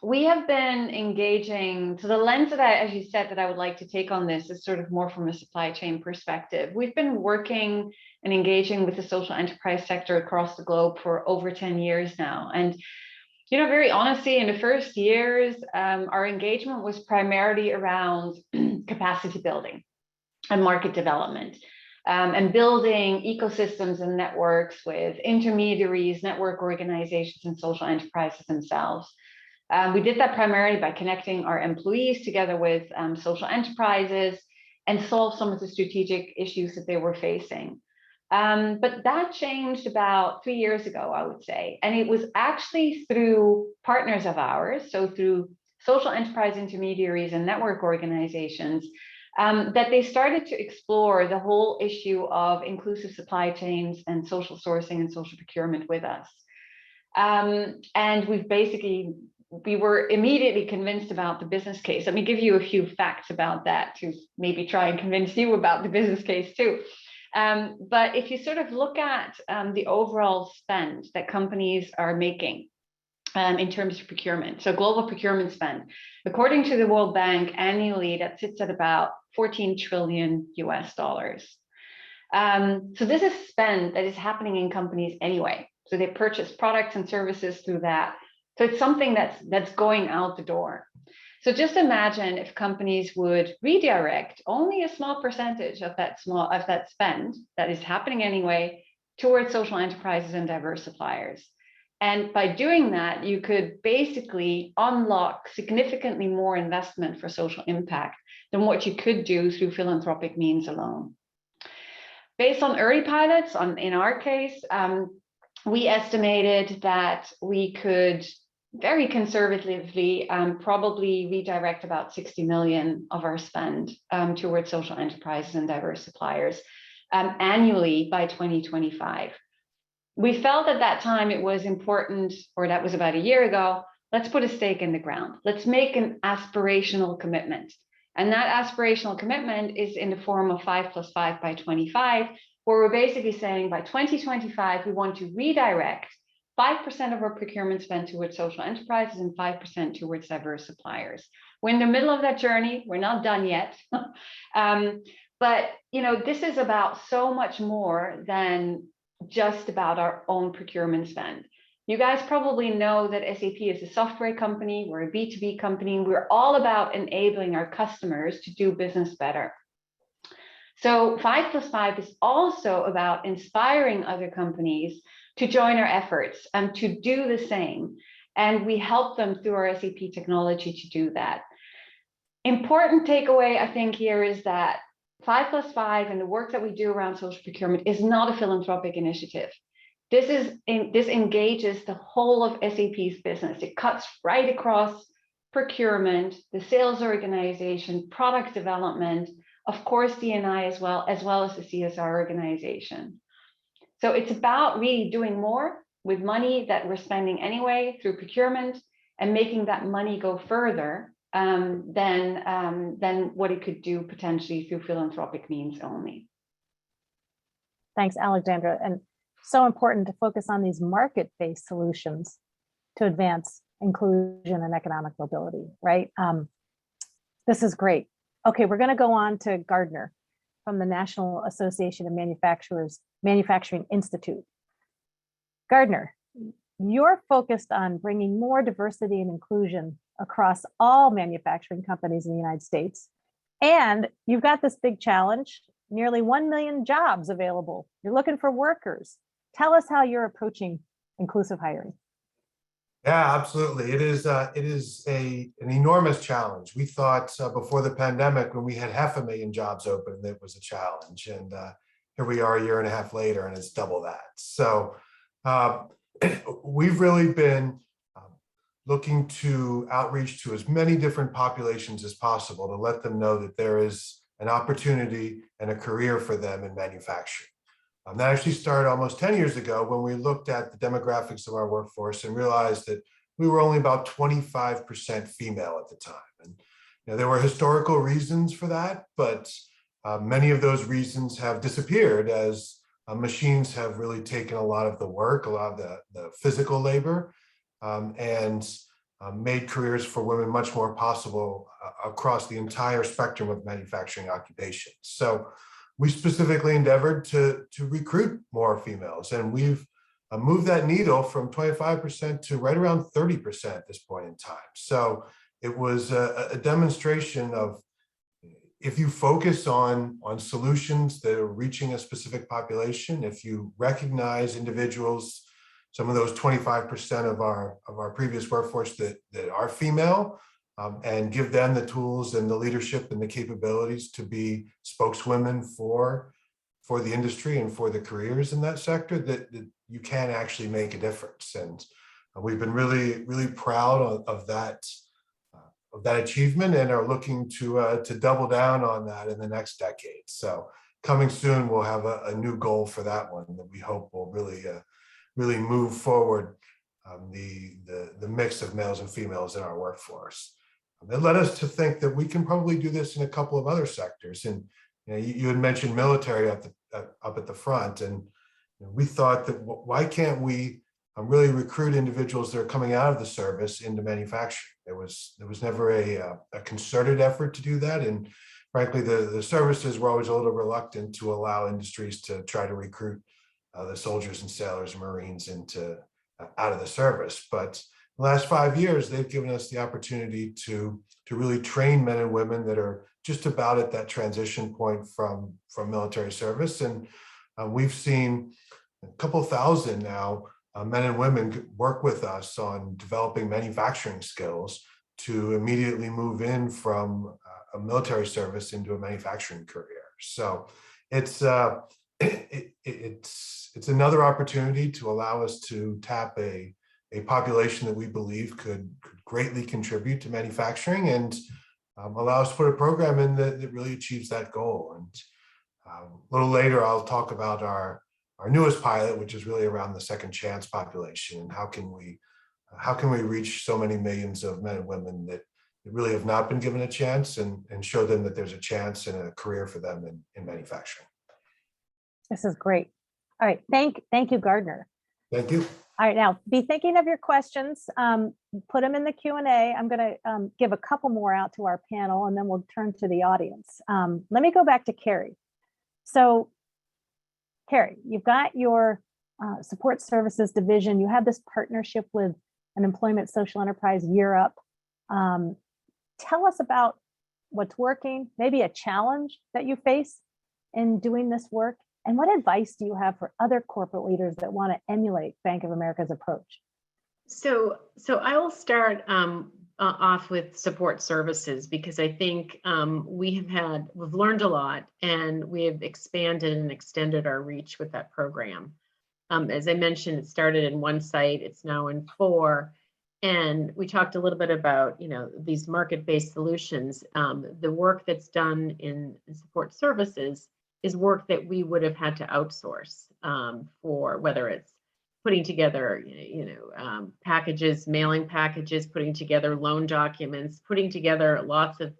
We have been engaging, so the lens that as you said, that I would like to take on this is sort of more from a supply chain perspective. We've been working and engaging with the social enterprise sector across the globe for over 10 years now. And you know, very honestly, in the first years, our engagement was primarily around capacity building and market development, and building ecosystems and networks with intermediaries, network organizations, and social enterprises themselves. We did that primarily by connecting our employees together with social enterprises and solve some of the strategic issues that they were facing. But that changed about 3 years ago, I would say. And it was actually through partners of ours, so through social enterprise intermediaries and network organizations, that they started to explore the whole issue of inclusive supply chains and social sourcing and social procurement with us. And we were immediately convinced about the business case. Let me give you a few facts about that to maybe try and convince you about the business case too. But if you sort of look at the overall spend that companies are making in terms of procurement, so global procurement spend, according to the World Bank, annually that sits at about $14 trillion US. So this is spend that is happening in companies anyway. So they purchase products and services through that. So it's something that's going out the door. So just imagine if companies would redirect only a small percentage of that spend that is happening anyway towards social enterprises and diverse suppliers. And by doing that, you could basically unlock significantly more investment for social impact than what you could do through philanthropic means alone. Based on early pilots, in our case, we estimated that we could very conservatively probably redirect about 60 million of our spend towards social enterprises and diverse suppliers annually by 2025. We felt at that time it was important, or that was about a year ago, let's put a stake in the ground. Let's make an aspirational commitment. And that aspirational commitment is in the form of 5+5 by 25, where we're basically saying by 2025, we want to redirect 5% of our procurement spend towards social enterprises and 5% towards diverse suppliers. We're in the middle of that journey. We're not done yet. But you know, this is about so much more than just about our own procurement spend. You guys probably know that SAP is a software company, we're a B2B company, we're all about enabling our customers to do business better. So 5+5 is also about inspiring other companies to join our efforts and to do the same. And we help them through our SAP technology to do that. Important takeaway, I think, here is that 5+5 and the work that we do around social procurement is not a philanthropic initiative. This engages the whole of SAP's business. It cuts right across procurement, the sales organization, product development, of course, D&I as well as the CSR organization. So it's about really doing more with money that we're spending anyway through procurement and making that money go further than what it could do potentially through philanthropic means only. Thanks, Alexandra. And so important to focus on these market-based solutions to advance inclusion and economic mobility, right? This is great. Okay, we're going to go on to Gardner from the National Association of Manufacturing Institute. Gardner, you're focused on bringing more diversity and inclusion across all manufacturing companies in the United States. And you've got this big challenge, nearly 1 million jobs available. You're looking for workers. Tell us how you're approaching inclusive hiring. Yeah, absolutely. It is an enormous challenge. We thought before the pandemic, when we had 500,000 jobs open, it was a challenge. And here we are a year and a half later, and it's double that. So we've really been looking to outreach to as many different populations as possible to let them know that there is an opportunity and a career for them in manufacturing. That actually started almost 10 years ago when we looked at the demographics of our workforce and realized that we were only about 25% female at the time. And there were historical reasons for that, but many of those reasons have disappeared as machines have really taken a lot of the work, a lot of the physical labor, and made careers for women much more possible across the entire spectrum of manufacturing occupations. So we specifically endeavored to recruit more females, and we've moved that needle from 25% to right around 30% at this point in time. So it was a demonstration of, if you focus on solutions that are reaching a specific population, if you recognize individuals, some of those 25% of our previous workforce that are female, and give them the tools and the leadership and the capabilities to be spokeswomen for the industry and for the careers in that sector, that you can actually make a difference. And we've been really, really proud of that achievement, and are looking to double down on that in the next decade. So coming soon, we'll have a new goal for that one that we hope will really move forward the mix of males and females in our workforce. It led us to think that we can probably do this in a couple of other sectors. And you had mentioned military up at the front, and we thought that why can't we really recruit individuals that are coming out of the service into manufacturing? There was never a concerted effort to do that, and frankly, the services were always a little reluctant to allow industries to try to recruit the soldiers and sailors and Marines out of the service. But the last 5 years, they've given us the opportunity to really train men and women that are just about at that transition point from military service. And we've seen a couple thousand now men and women work with us on developing manufacturing skills to immediately move in from a military service into a manufacturing career. So it's another opportunity to allow us to tap a population that we believe could greatly contribute to manufacturing, and allow us to put a program in that really achieves that goal. And a little later, I'll talk about our newest pilot, which is really around the second chance population, and how can we reach so many millions of men and women that really have not been given a chance, and show them that there's a chance and a career for them in manufacturing. This is great. All right, thank you, Gardner. Thank you. All right, now be thinking of your questions. Put them in the Q&A. I'm going to give a couple more out to our panel, and then we'll turn to the audience. Let me go back to Carrie. So, Carrie, you've got your support services division. You have this partnership with an employment social enterprise, Year Up. Tell us about what's working, maybe a challenge that you face in doing this work, and what advice do you have for other corporate leaders that want to emulate Bank of America's approach? So I will start off with support services, because I think we've learned a lot, and we have expanded and extended our reach with that program. As I mentioned, it started in one site, it's now in 4. And we talked a little bit about, these market-based solutions. The work that's done in support services is work that we would have had to outsource for, whether it's putting together, packages, mailing packages, putting together loan documents, putting together lots of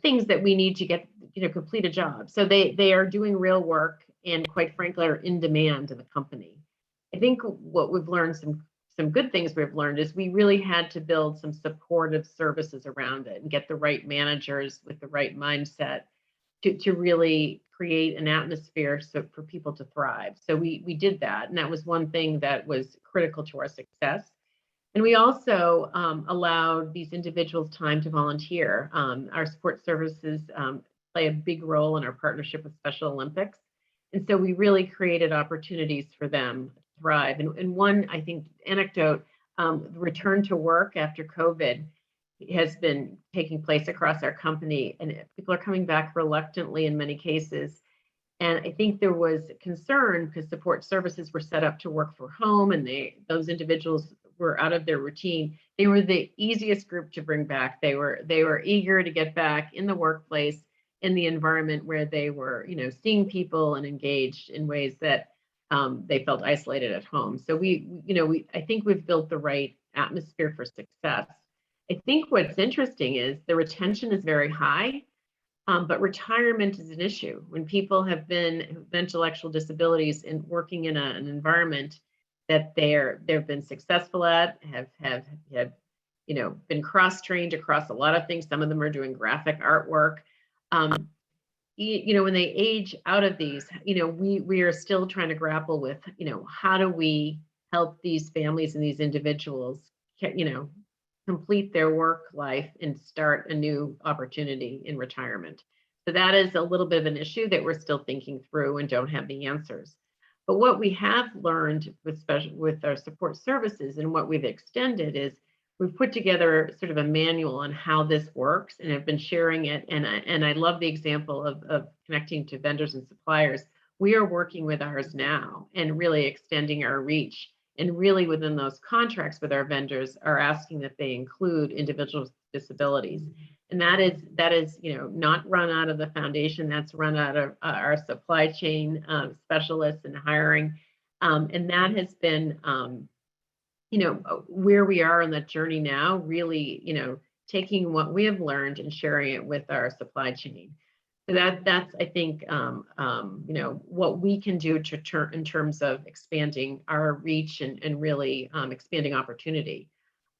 things that we need to get, complete a job. So they are doing real work, and quite frankly, are in demand in the company. I think what we've learned, some good things we've learned, is we really had to build some supportive services around it and get the right managers with the right mindset to really create an atmosphere for people to thrive. So we did that, and that was one thing that was critical to our success. And we also allowed these individuals time to volunteer. Our support services play a big role in our partnership with Special Olympics. And so we really created opportunities for them to thrive. And one, I think, anecdote, return to work after COVID has been taking place across our company, and people are coming back reluctantly in many cases. And I think there was concern because support services were set up to work from home, and those individuals were out of their routine. They were the easiest group to bring back. They were eager to get back in the workplace, in the environment where they were, seeing people and engaged in ways that they felt isolated at home. So I think we've built the right atmosphere for success. I think what's interesting is the retention is very high, but retirement is an issue. When people have been intellectual disabilities and working in an environment that they've been successful at, have been cross-trained across a lot of things. Some of them are doing graphic artwork. When they age out of these, we are still trying to grapple with, how do we help these families and these individuals, complete their work life and start a new opportunity in retirement. So that is a little bit of an issue that we're still thinking through and don't have the answers. But what we have learned with our support services and what we've extended is we've put together sort of a manual on how this works, and have been sharing it. And I love the example of connecting to vendors and suppliers. We are working with ours now and really extending our reach. And really within those contracts with our vendors are asking that they include individuals with disabilities. And that is not run out of the foundation, that's run out of our supply chain specialists and hiring. And that has been, where we are in that journey now, really, taking what we have learned and sharing it with our supply chain. So that's, I think, what we can do in terms of expanding our reach and really expanding opportunity.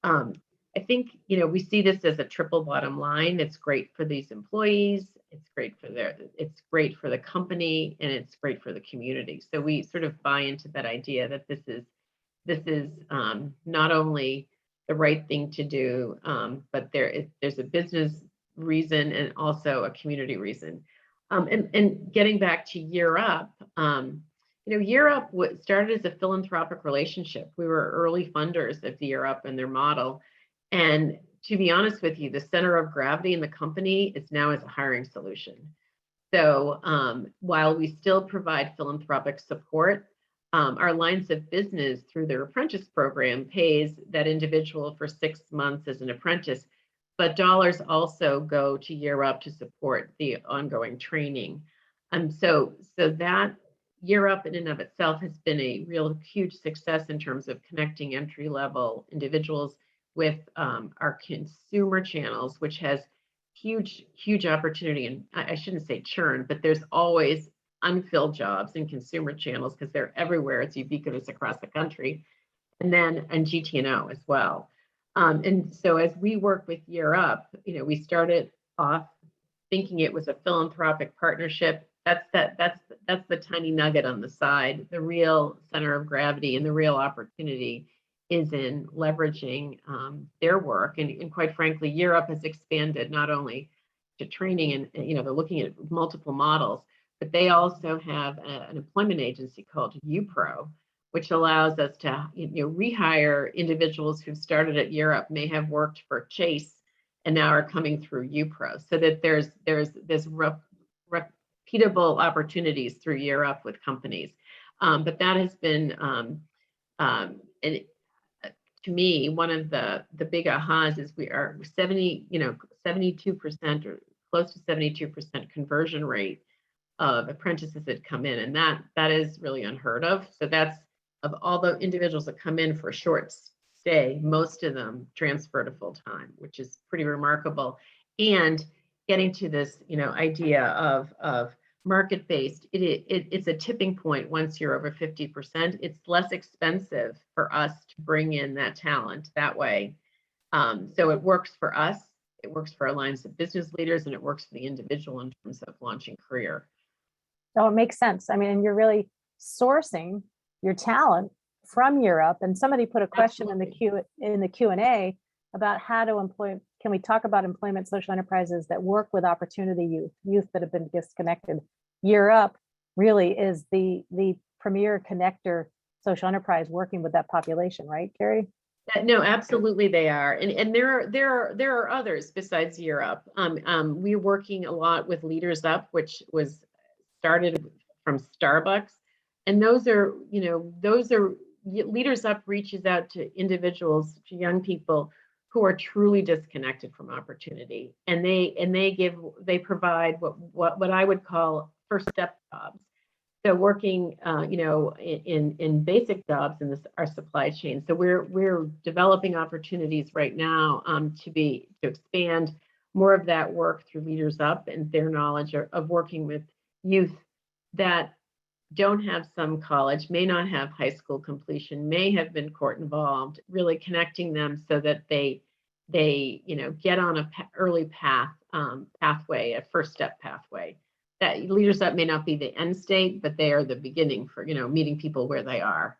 I think, we see this as a triple bottom line. It's great for these employees, it's great for the company, and it's great for the community. So we sort of buy into that idea that this is not only the right thing to do, but there's a business reason and also a community reason. And getting back to Year Up, Year Up started as a philanthropic relationship. We were early funders of Year Up and their model. And to be honest with you, the center of gravity in the company is now as a hiring solution. So while we still provide philanthropic support, our lines of business through their apprentice program pays that individual for 6 months as an apprentice, but dollars also go to Year Up to support the ongoing training. So that Year Up in and of itself has been a real huge success in terms of connecting entry-level individuals with our consumer channels, which has huge opportunity. And I shouldn't say churn, but there's always unfilled jobs in consumer channels because they're everywhere. It's ubiquitous across the country. And then on GT&O as well. And so as we work with Year Up, we started off thinking it was a philanthropic partnership. that's the tiny nugget on the side. The real center of gravity and the real opportunity is in leveraging their work. And quite frankly, Europe has expanded not only to training and, they're looking at multiple models, but they also have an employment agency called UPRO, which allows us to rehire individuals who started at Europe, may have worked for Chase and now are coming through UPRO, so that there's repeatable opportunities through Europe with companies. But that has been, to me, one of the big ahas is we are 72% or close to 72% conversion rate of apprentices that come in, and that is really unheard of. So that's, of all the individuals that come in for a short stay, most of them transfer to full time, which is pretty remarkable. And getting to this, idea of market-based, it's a tipping point. Once you're over 50%, it's less expensive for us to bring in that talent that way. So it works for us, it works for our lines of business leaders, and it works for the individual in terms of launching career. So it makes sense. I mean, and you're really sourcing your talent from Europe. And somebody put a question Absolutely. in the Q&A about how to employ. Can we talk about employment social enterprises that work with opportunity youth that have been disconnected? Europe really is the premier connector social enterprise working with that population, right, Carrie? No, absolutely they are, and there are others besides Europe. We're working a lot with Leaders Up, which was started from Starbucks, and those are Leaders Up reaches out to individuals, to young people who are truly disconnected from opportunity, and they provide what I would call first step jobs. So working, in basic jobs in our supply chain. So we're developing opportunities right now to expand more of that work through Leaders Up and their knowledge of working with youth that don't have some college, may not have high school completion, may have been court involved, really connecting them so that they get on a early pathway, a first step pathway. That Leaders Up may not be the end state, but they are the beginning for meeting people where they are.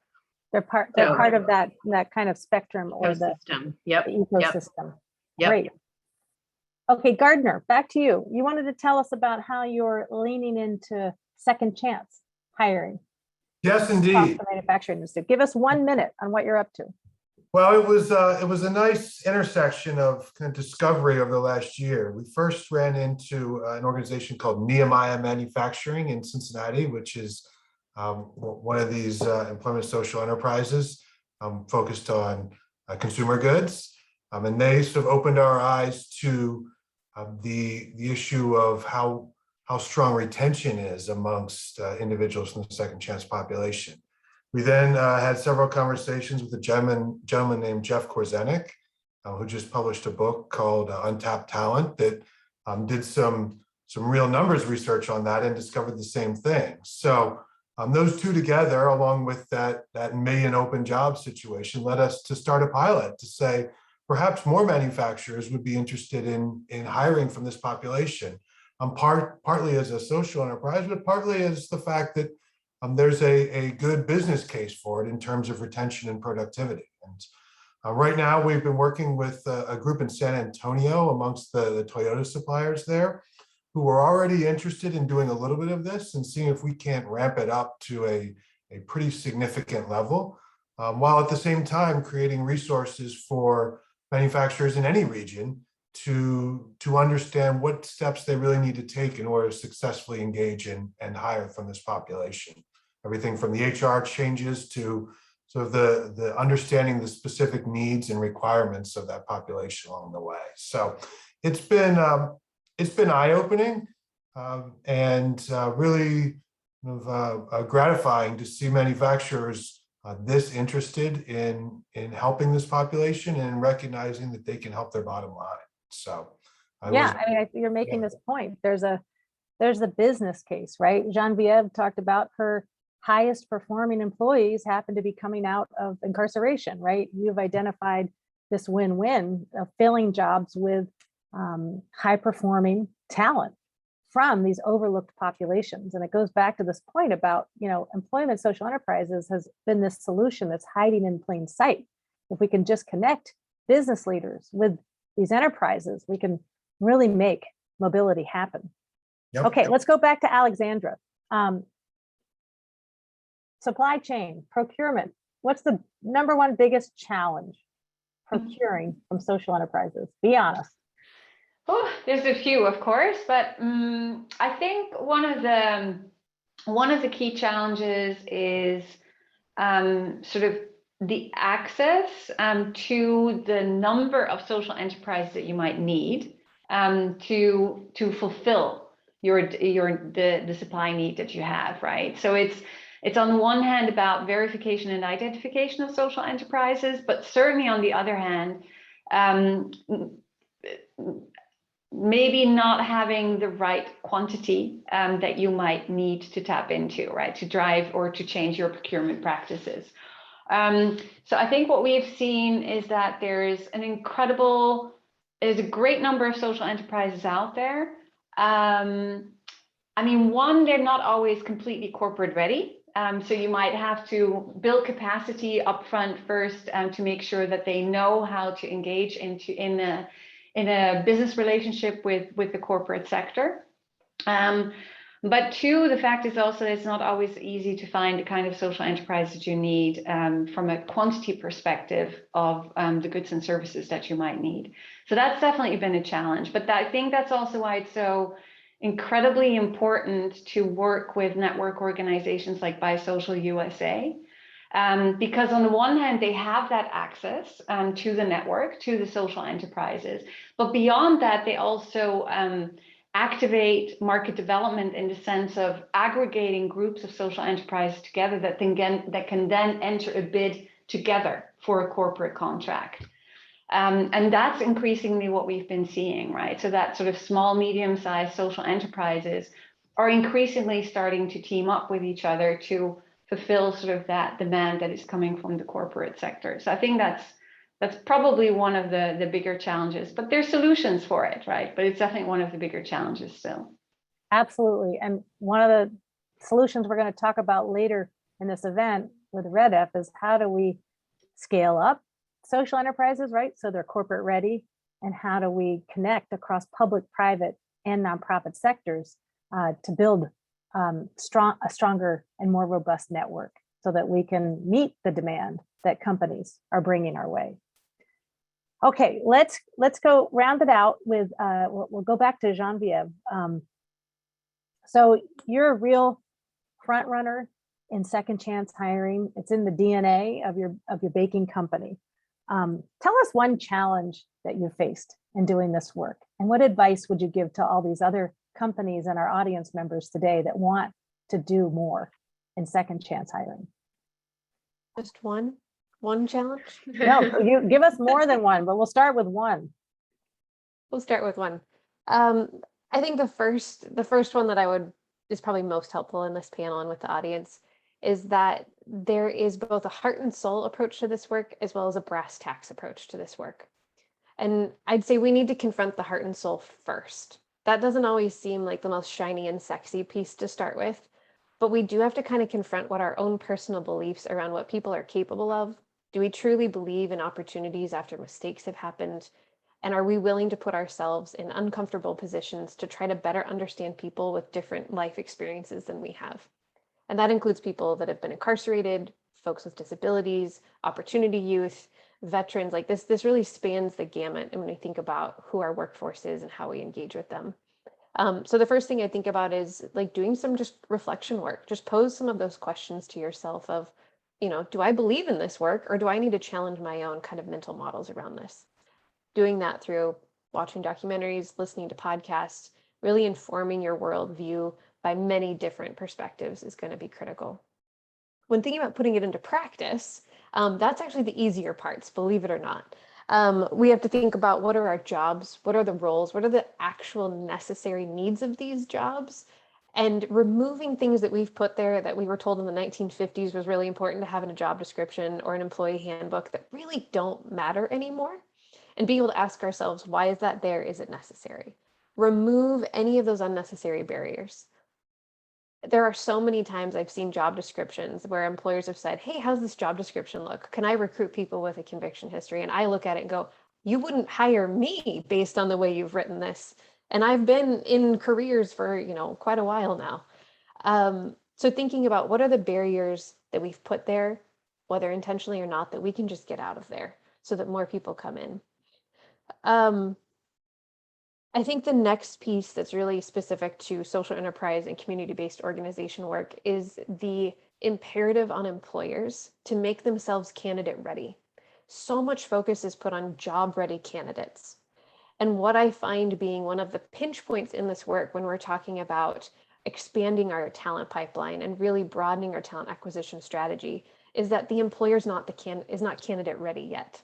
They're part of that kind of spectrum or the Ecosystem. Yep. ecosystem. Yep. Great. Okay, Gardner, back to you. You wanted to tell us about how you're leaning into second chance hiring. Yes, across indeed. the manufacturing industry. Give us 1 minute on what you're up to. Well, it was a nice intersection of kind of discovery over the last year. We first ran into an organization called Nehemiah Manufacturing in Cincinnati, which is one of these employment social enterprises focused on consumer goods. And they sort of opened our eyes to the issue of how strong retention is amongst individuals from the second chance population. We then had several conversations with a gentleman named Jeff Korzenik, who just published a book called Untapped Talent that did some real numbers research on that and discovered the same thing. So those two together, along with that million open job situation, led us to start a pilot to say perhaps more manufacturers would be interested in hiring from this population. Partly as a social enterprise, but partly as the fact that there's a good business case for it in terms of retention and productivity. And right now we've been working with a group in San Antonio amongst the Toyota suppliers there, who are already interested in doing a little bit of this and seeing if we can't ramp it up to a pretty significant level, while at the same time creating resources for manufacturers in any region to understand what steps they really need to take in order to successfully engage and hire from this population. Everything from the HR changes to sort of the understanding the specific needs and requirements of that population along the way. So it's been eye-opening and really gratifying to see manufacturers this interested in helping this population and recognizing that they can help their bottom line. So you're making this point. There's a business case, right? Genevieve talked about her highest performing employees happen to be coming out of incarceration, right? You've identified this win-win of filling jobs with high performing talent from these overlooked populations. And it goes back to this point about, employment social enterprises has been this solution that's hiding in plain sight. If we can just connect business leaders with these enterprises, we can really make mobility happen. Yep, Okay, yep. let's go back to Alexandra. Supply chain, procurement. What's the number one biggest challenge procuring from social enterprises? Be honest. Oh, there's a few, of course, but I think one of the key challenges is sort of the access to the number of social enterprises that you might need to fulfill the supply need that you have, right? So it's on the one hand about verification and identification of social enterprises, but certainly on the other hand, maybe not having the right quantity that you might need to tap into, right, to drive or to change your procurement practices. So I think what we've seen is that there's a great number of social enterprises out there. I mean, one, they're not always completely corporate ready. So you might have to build capacity upfront first to make sure that they know how to engage in a business relationship with the corporate sector. But two, the fact is also it's not always easy to find the kind of social enterprise that you need from a quantity perspective of the goods and services that you might need. So that's definitely been a challenge. But I think that's also why it's so incredibly important to work with network organizations like Buy Social USA. Because on the one hand, they have that access to the network, to the social enterprises. But beyond that, they also activate market development in the sense of aggregating groups of social enterprises together that can then enter a bid together for a corporate contract. And that's increasingly what we've been seeing, right? So that sort of small, medium-sized social enterprises are increasingly starting to team up with each other to fulfill sort of that demand that is coming from the corporate sector. So I think that's probably one of the bigger challenges, but there's solutions for it, right? But it's definitely one of the bigger challenges still. Absolutely. And one of the solutions we're going to talk about later in this event with REDF is how do we scale up social enterprises, right? So they're corporate ready. And how do we connect across public, private, and nonprofit sectors to build a stronger and more robust network so that we can meet the demand that companies are bringing our way. Okay, let's go round it out with, we'll go back to Genevieve. So you're a real front runner in second chance hiring. It's in the DNA of your baking company. Tell us one challenge that you faced in doing this work, and what advice would you give to all these other companies and our audience members today that want to do more in second chance hiring? Just one challenge? No, you give us more than one, but we'll start with one. We'll start with one. I think the first one that is probably most helpful in this panel and with the audience is that there is both a heart and soul approach to this work as well as a brass tacks approach to this work. And I'd say we need to confront the heart and soul first. That doesn't always seem like the most shiny and sexy piece to start with, but we do have to kind of confront what our own personal beliefs around what people are capable of. Do we truly believe in opportunities after mistakes have happened? And are we willing to put ourselves in uncomfortable positions to try to better understand people with different life experiences than we have? And that includes people that have been incarcerated, folks with disabilities, opportunity youth, veterans. Like this really spans the gamut. And when we think about who our workforce is and how we engage with them. So the first thing I think about is like doing some just reflection work. Just pose some of those questions to yourself of, do I believe in this work, or do I need to challenge my own kind of mental models around this? Doing that through watching documentaries, listening to podcasts, really informing your worldview by many different perspectives is going to be critical. When thinking about putting it into practice, that's actually the easier parts, believe it or not. We have to think about what are our jobs, what are the roles, what are the actual necessary needs of these jobs, and removing things that we've put there that we were told in the 1950s was really important to have in a job description or an employee handbook that really don't matter anymore, and being able to ask ourselves, why is that there? Is it necessary? Remove any of those unnecessary barriers. There are so many times I've seen job descriptions where employers have said, hey, how's this job description look? Can I recruit people with a conviction history? And I look at it and go, you wouldn't hire me based on the way you've written this. And I've been in careers for, quite a while now. So thinking about what are the barriers that we've put there, whether intentionally or not, that we can just get out of there so that more people come in. I think the next piece that's really specific to social enterprise and community-based organization work is the imperative on employers to make themselves candidate ready. So much focus is put on job-ready candidates. And what I find being one of the pinch points in this work when we're talking about expanding our talent pipeline and really broadening our talent acquisition strategy is that the employer is not candidate ready yet.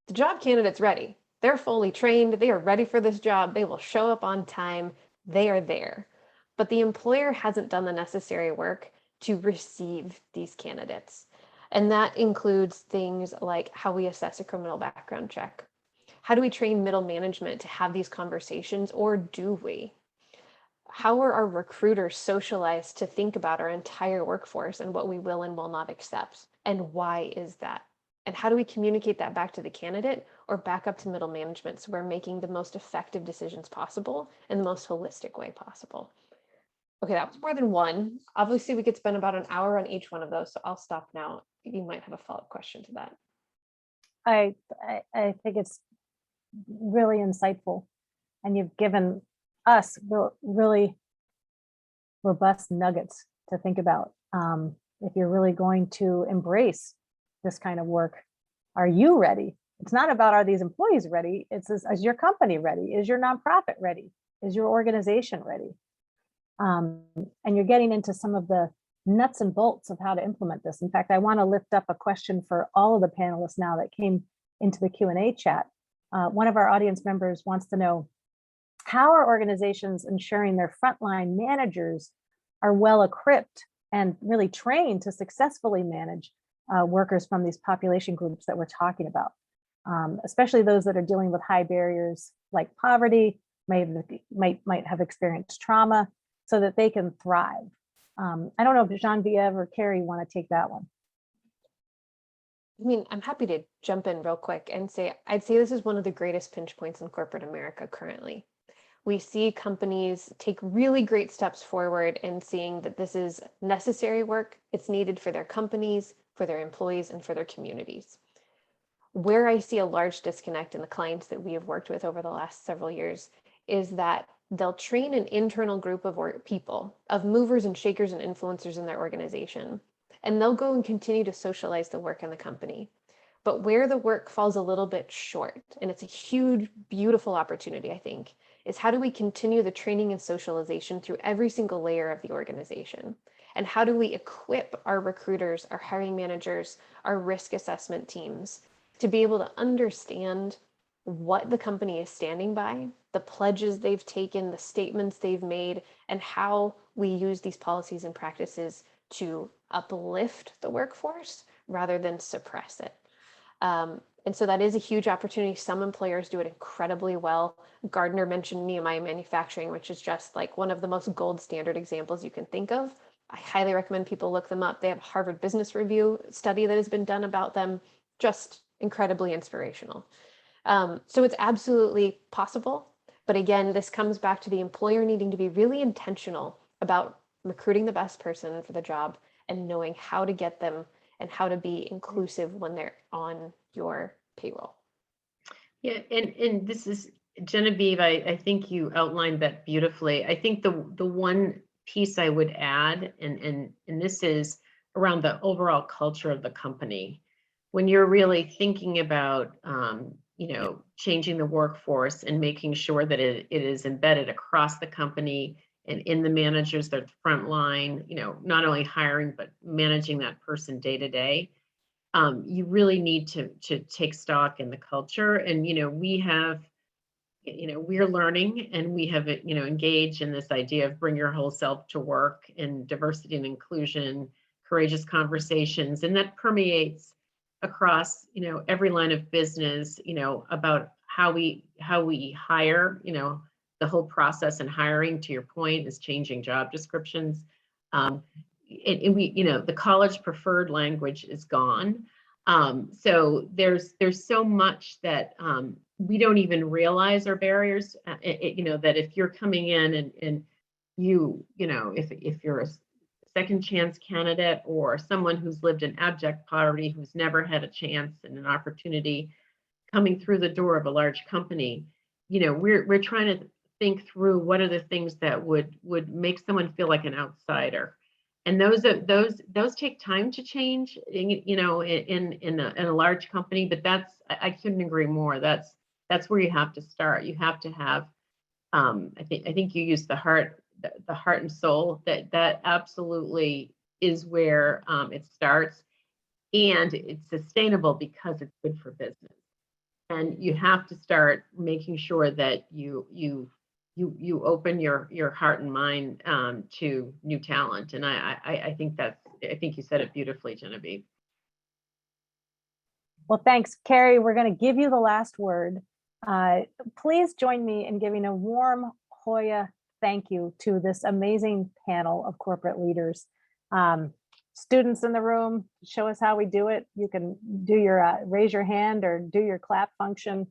The job candidate's ready. They're fully trained. They are ready for this job. They will show up on time. They are there. But the employer hasn't done the necessary work to receive these candidates. And that includes things like how we assess a criminal background check. How do we train middle management to have these conversations, or do we? How are our recruiters socialized to think about our entire workforce and what we will and will not accept? And why is that? And how do we communicate that back to the candidate or back up to middle management so we're making the most effective decisions possible in the most holistic way possible? Okay, that was more than one. Obviously, we could spend about an hour on each one of those, so I'll stop now. You might have a follow-up question to that. I think it's really insightful, and you've given us really robust nuggets to think about. If you're really going to embrace this kind of work, are you ready? It's not about, are these employees ready? It's, is your company ready? Is your nonprofit ready? Is your organization ready? And you're getting into some of the nuts and bolts of how to implement this. In fact, I want to lift up a question for all of the panelists now that came into the Q&A chat. One of our audience members wants to know, how are organizations ensuring their frontline managers are well equipped and really trained to successfully manage workers from these population groups that we're talking about, especially those that are dealing with high barriers like poverty, might have experienced trauma, so that they can thrive. I don't know if Genevieve or Carrie want to take that one. I mean, I'm happy to jump in real quick and say, I'd say this is one of the greatest pinch points in corporate America currently. We see companies take really great steps forward in seeing that this is necessary work. It's needed for their companies, for their employees, and for their communities. Where I see a large disconnect in the clients that we have worked with over the last several years is that they'll train an internal group of people, of movers and shakers and influencers in their organization, and they'll go and continue to socialize the work in the company. But where the work falls a little bit short, and it's a huge, beautiful opportunity, I think, is how do we continue the training and socialization through every single layer of the organization? And how do we equip our recruiters, our hiring managers, our risk assessment teams to be able to understand what the company is standing by, the pledges they've taken, the statements they've made, and how we use these policies and practices to uplift the workforce rather than suppress it. And so that is a huge opportunity. Some employers do it incredibly well. Gardner mentioned Nehemiah Manufacturing, which is just like one of the most gold standard examples you can think of. I highly recommend people look them up. They have a Harvard Business Review study that has been done about them, just incredibly inspirational. So it's absolutely possible. But again, this comes back to the employer needing to be really intentional about recruiting the best person for the job and knowing how to get them and how to be inclusive when they're on your payroll. Yeah, and this is Genevieve, I think you outlined that beautifully. I think the one piece I would add, and this is around the overall culture of the company. When you're really thinking about changing the workforce and making sure that it is embedded across the company and in the managers, their front line, not only hiring, but managing that person day to day. You really need to take stock in the culture. And, we have, we're learning, and we have, engaged in this idea of bring your whole self to work, and diversity and inclusion, courageous conversations. And that permeates across, every line of business, about how we hire, the whole process and hiring, to your point, is changing job descriptions. And we, the college preferred language is gone. So there's so much that we don't even realize are barriers. That if you're coming in and if you're a second chance candidate or someone who's lived in abject poverty, who's never had a chance and an opportunity coming through the door of a large company, we're trying to think through what are the things that would make someone feel like an outsider. And those take time to change, in a large company. But I couldn't agree more. That's where you have to start. You have to have, I think you used the heart and soul. That absolutely is where it starts, and it's sustainable because it's good for business. And you have to start making sure that you open your heart and mind to new talent. And I think you said it beautifully, Genevieve. Well, thanks, Carrie. We're going to give you the last word. Please join me in giving a warm Hoya thank you to this amazing panel of corporate leaders. Students in the room, show us how we do it. You can do your raise your hand or do your clap function.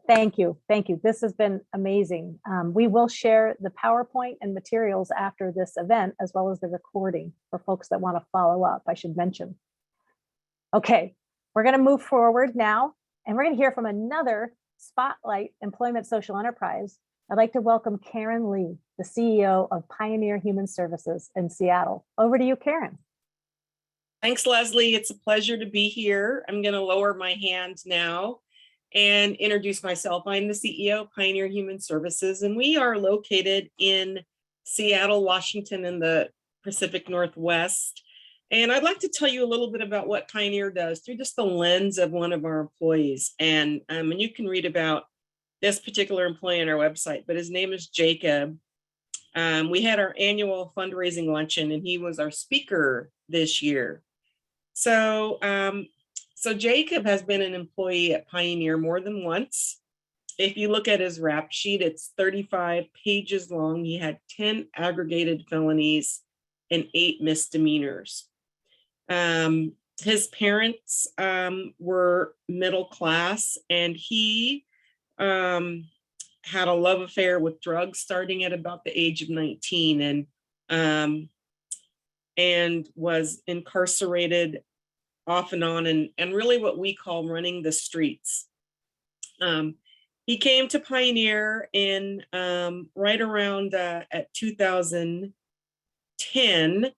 Thank you. This has been amazing. We will share the PowerPoint and materials after this event, as well as the recording for folks that want to follow up, I should mention. Okay, we're going to move forward now, and we're going to hear from another Spotlight Employment Social Enterprise. I'd like to welcome Karen Lee, the CEO of Pioneer Human Services in Seattle. Over to you, Karen. Thanks, Leslie. It's a pleasure to be here. I'm going to lower my hand now and introduce myself. I'm the CEO of Pioneer Human Services, and we are located in Seattle, Washington, in the Pacific Northwest. And I'd like to tell you a little bit about what Pioneer does through just the lens of one of our employees. And you can read about this particular employee on our website, but his name is Jacob. We had our annual fundraising luncheon, and he was our speaker this year. So Jacob has been an employee at Pioneer more than once. If you look at his rap sheet, it's 35 pages long. He had 10 aggregated felonies and 8 misdemeanors. His parents were middle class, and he had a love affair with drugs starting at about the age of 19, and was incarcerated off and on, and really what we call running the streets. He came to Pioneer in right around at 2010,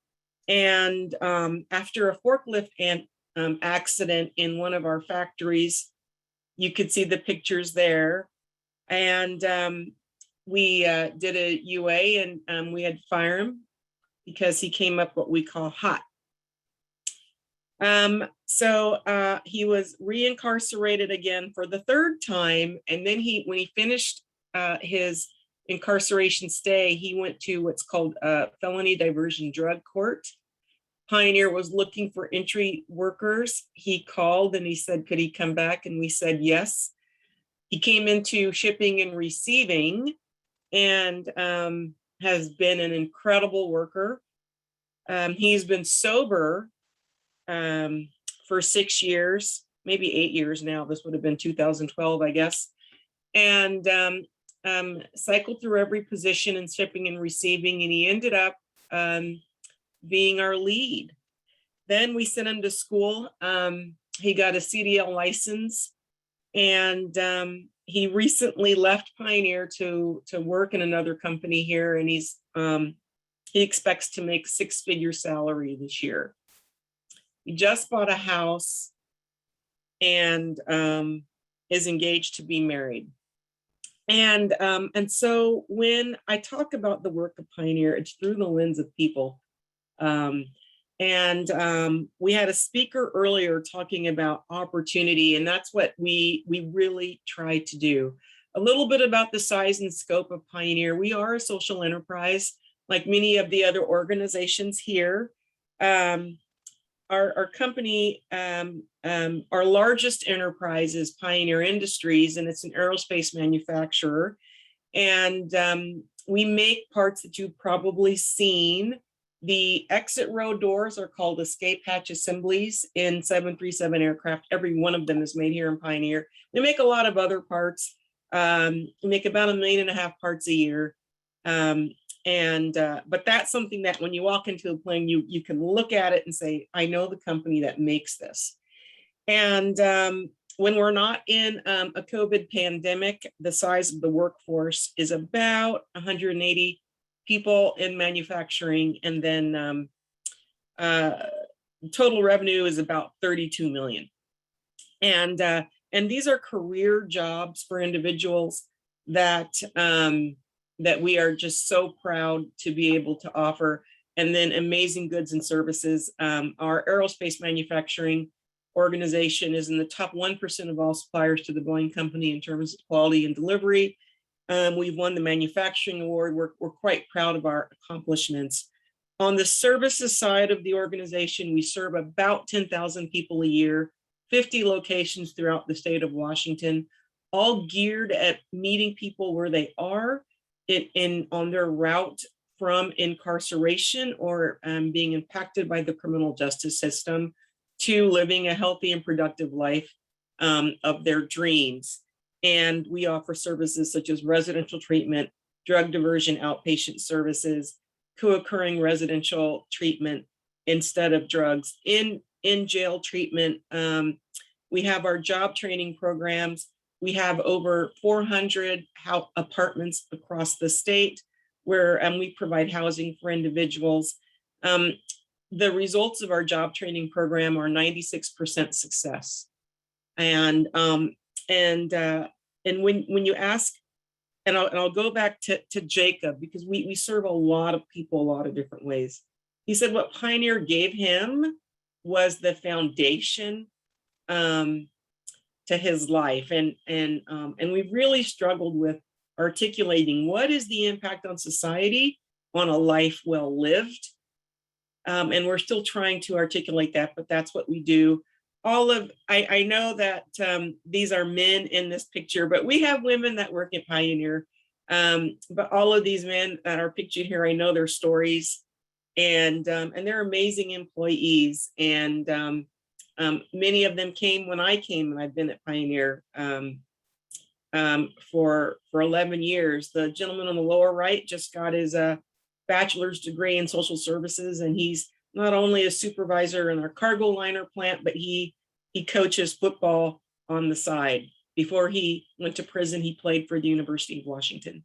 and after a forklift accident in one of our factories. You could see the pictures there. And we did a UA, and we had to fire him because he came up what we call hot. So he was reincarcerated again for the 3rd time. And then when he finished his incarceration stay, he went to what's called felony diversion drug court. Pioneer was looking for entry workers. He called and he said, could he come back? And we said, yes. He came into shipping and receiving, and has been an incredible worker. He's been sober for 6 years, maybe 8 years now. This would have been 2012, I guess. And cycled through every position in shipping and receiving, and he ended up being our lead. Then we sent him to school. He got a CDL license, and he recently left Pioneer to work in another company here, and he expects to make 6-figure salary this year. He just bought a house and is engaged to be married. And so when I talk about the work of Pioneer, it's through the lens of people. We had a speaker earlier talking about opportunity, and that's what we really try to do. A little bit about the size and scope of Pioneer. We are a social enterprise, like many of the other organizations here. Our company, our largest enterprise is Pioneer Industries, and it's an aerospace manufacturer. And we make parts that you've probably seen. The exit row doors are called escape hatch assemblies in 737 aircraft. Every one of them is made here in Pioneer. We make a lot of other parts. We make about 1.5 million parts a year. But that's something that when you walk into a plane, you can look at it and say, I know the company that makes this. And when we're not in a COVID pandemic, the size of the workforce is about 180 people in manufacturing, and then total revenue is about 32 million. And these are career jobs for individuals that that we are just so proud to be able to offer. And then amazing goods and services. Our aerospace manufacturing organization is in the top 1% of all suppliers to the Boeing company in terms of quality and delivery. We've won the manufacturing award. We're quite proud of our accomplishments. On the services side of the organization, we serve about 10,000 people a year, 50 locations throughout the state of Washington, all geared at meeting people where they are on their route from incarceration or being impacted by the criminal justice system to living a healthy and productive life of their dreams. And we offer services such as residential treatment, drug diversion outpatient services, co-occurring residential treatment instead of drugs, in jail treatment. We have our job training programs. We have over 400 apartments across the state where we provide housing for individuals. The results of our job training program are 96% success. And when you ask, and I'll go back to Jacob, because we serve a lot of people a lot of different ways. He said what Pioneer gave him was the foundation to his life, and we've really struggled with articulating what is the impact on society on a life well lived, and we're still trying to articulate that, but that's what we do. I know that these are men in this picture, but we have women that work at Pioneer. But all of these men that are pictured here, I know their stories, and they're amazing employees. And many of them came when I came, and I've been at Pioneer for 11 years. The gentleman on the lower right just got his bachelor's degree in social services, and he's not only a supervisor in our cargo liner plant, but he coaches football on the side. Before he went to prison, he played for the University of Washington.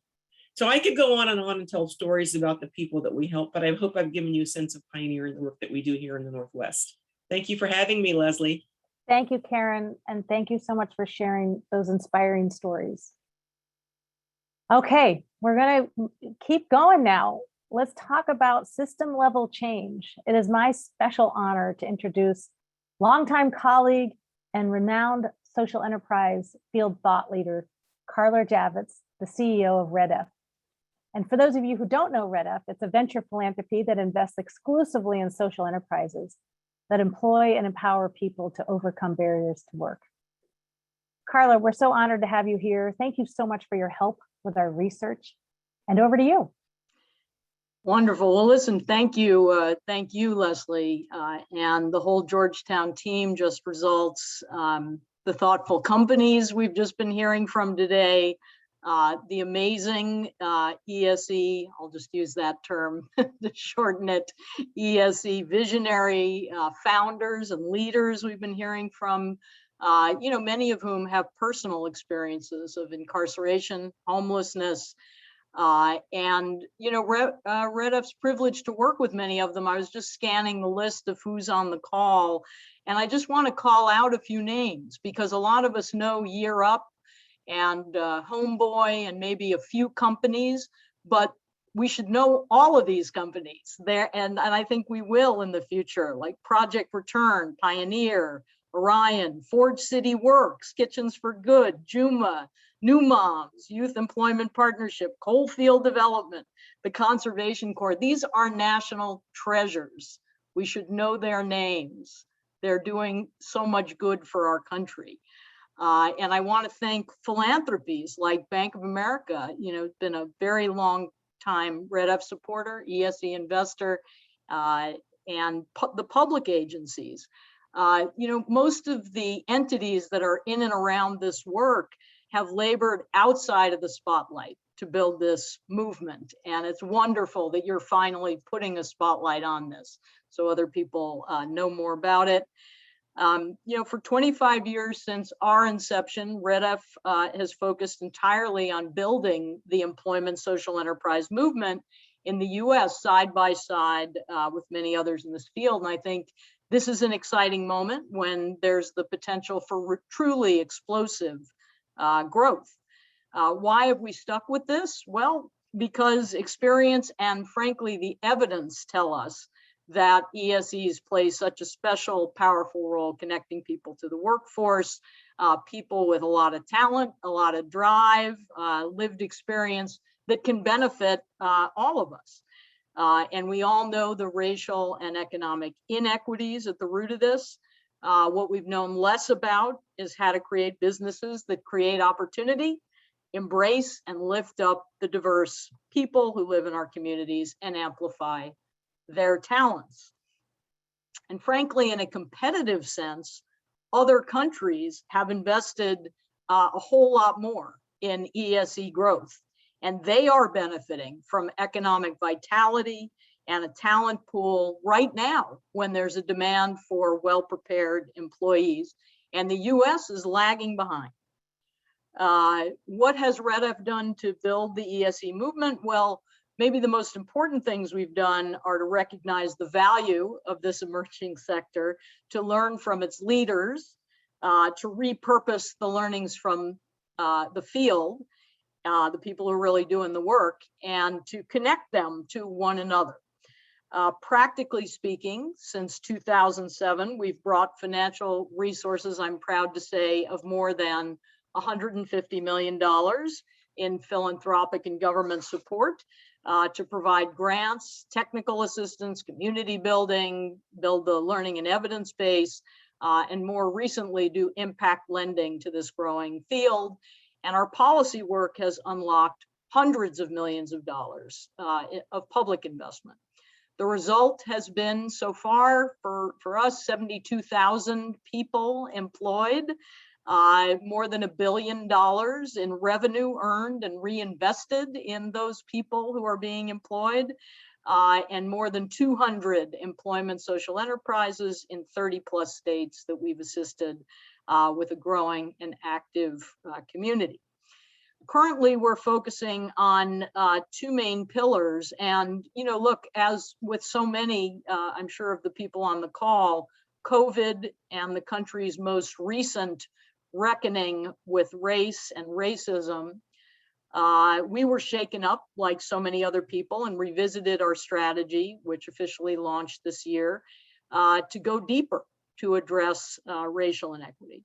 So I could go on and tell stories about the people that we help, but I hope I've given you a sense of Pioneer and the work that we do here in the Northwest. Thank you for having me, Leslie. Thank you, Karen, and thank you so much for sharing those inspiring stories. Okay, we're going to keep going now. Let's talk about system level change. It is my special honor to introduce longtime colleague and renowned social enterprise field thought leader, Carla Javits, the CEO of RedF. And for those of you who don't know RedF, it's a venture philanthropy that invests exclusively in social enterprises that employ and empower people to overcome barriers to work. Carla, we're so honored to have you here. Thank you so much for your help with our research. And over to you. Wonderful. Well, listen, thank you, Leslie, and the whole Georgetown team. Just results, the thoughtful companies we've just been hearing from today, the amazing ESE, I'll just use that term to shorten it, ESE visionary founders and leaders we've been hearing from, many of whom have personal experiences of incarceration, homelessness, RedF's privileged to work with many of them. I was just scanning the list of who's on the call, and I just want to call out a few names because a lot of us know Year Up and Homeboy and maybe a few companies, but we should know all of these companies there, and I think we will in the future, like Project Return, Pioneer, Orion, Forge City Works, Kitchens for Good, Juma, New Moms, Youth Employment Partnership, Coalfield Development, the Conservation Corps. These are national treasures. We should know their names. They're doing so much good for our country. And I want to thank philanthropies like Bank of America, been a very long time Red F supporter, ESE investor, and the public agencies. Most of the entities that are in and around this work have labored outside of the spotlight to build this movement. And it's wonderful that you're finally putting a spotlight on this so other people know more about it. For 25 years since our inception, Red F has focused entirely on building the employment social enterprise movement in the US side by side with many others in this field. And I think this is an exciting moment when there's the potential for truly explosive growth. Why have we stuck with this? Well, because experience and frankly, the evidence tell us that ESEs play such a special, powerful role connecting people to the workforce, people with a lot of talent, a lot of drive, lived experience that can benefit all of us. And we all know the racial and economic inequities at the root of this. What we've known less about is how to create businesses that create opportunity, embrace and lift up the diverse people who live in our communities and amplify their talents. And frankly, in a competitive sense, other countries have invested a whole lot more in ESE growth, and they are benefiting from economic vitality and a talent pool right now when there's a demand for well-prepared employees, and the US is lagging behind. What has Red F done to build the ESE movement? Well, maybe the most important things we've done are to recognize the value of this emerging sector, to learn from its leaders, to repurpose the learnings from the field, the people who are really doing the work, and to connect them to one another. Practically speaking, since 2007, we've brought financial resources, I'm proud to say, of more than $150 million in philanthropic and government support to provide grants, technical assistance, community building, build the learning and evidence base, and more recently do impact lending to this growing field. And our policy work has unlocked hundreds of millions of dollars of public investment. The result has been so far for us, 72,000 people employed, more than $1 billion in revenue earned and reinvested in those people who are being employed, and more than 200 employment social enterprises in 30 plus states that we've assisted with a growing and active community. Currently, we're focusing on two main pillars. And, look, as with so many, I'm sure of the people on the call, COVID and the country's most recent reckoning with race and racism, we were shaken up like so many other people and revisited our strategy, which officially launched this year, to go deeper to address racial inequity.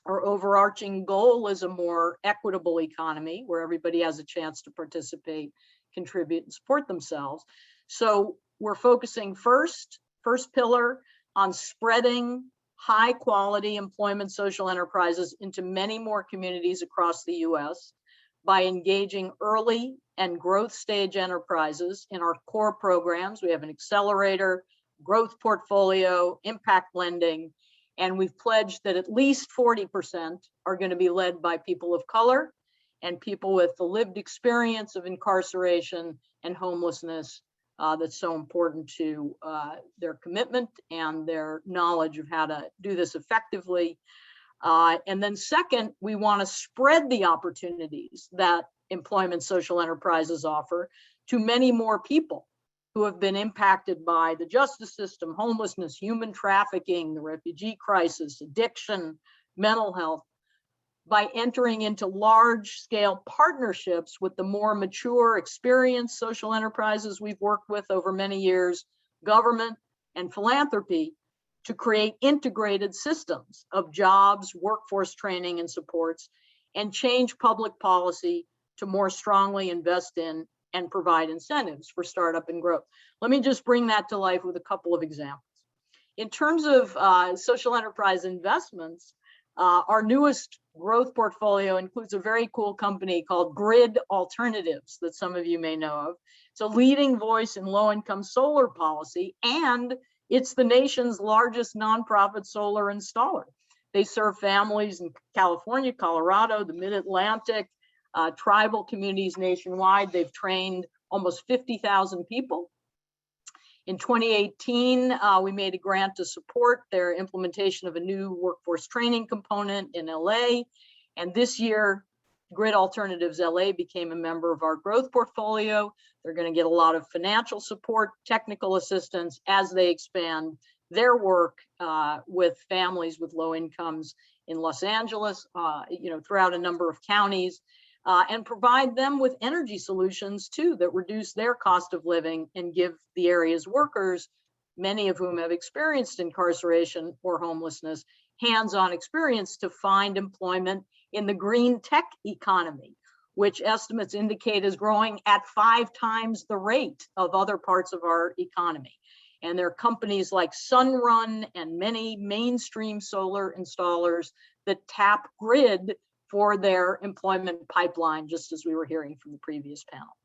Our overarching goal is a more equitable economy where everybody has a chance to participate, contribute, and support themselves. So we're focusing first pillar on spreading high quality employment social enterprises into many more communities across the US by engaging early and growth stage enterprises in our core programs. We have an accelerator, growth portfolio, impact lending, and we've pledged that at least 40% are going to be led by people of color and people with the lived experience of incarceration and homelessness that's so important to their commitment and their knowledge of how to do this effectively. And then second, we want to spread the opportunities that employment social enterprises offer to many more people who have been impacted by the justice system, homelessness, human trafficking, the refugee crisis, addiction, mental health, by entering into large-scale partnerships with the more mature, experienced social enterprises we've worked with over many years, government and philanthropy, to create integrated systems of jobs, workforce training and supports, and change public policy to more strongly invest in and provide incentives for startup and growth. Let me just bring that to life with a couple of examples. In terms of social enterprise investments, Our newest growth portfolio includes a very cool company called Grid Alternatives that some of you may know of. It's a leading voice in low-income solar policy, and it's the nation's largest nonprofit solar installer. They serve families in California, Colorado, the Mid-Atlantic, tribal communities nationwide. They've trained almost 50,000 people. In 2018, we made a grant to support their implementation of a new workforce training component in LA. And this year, Grid Alternatives LA became a member of our growth portfolio. They're going to get a lot of financial support, technical assistance as they expand their work with families with low incomes in Los Angeles, throughout a number of counties. And provide them with energy solutions too that reduce their cost of living and give the area's workers, many of whom have experienced incarceration or homelessness, hands-on experience to find employment in the green tech economy, which estimates indicate is growing at 5 times the rate of other parts of our economy. And there are companies like Sunrun and many mainstream solar installers that tap Grid for their employment pipeline, just as we were hearing from the previous panel.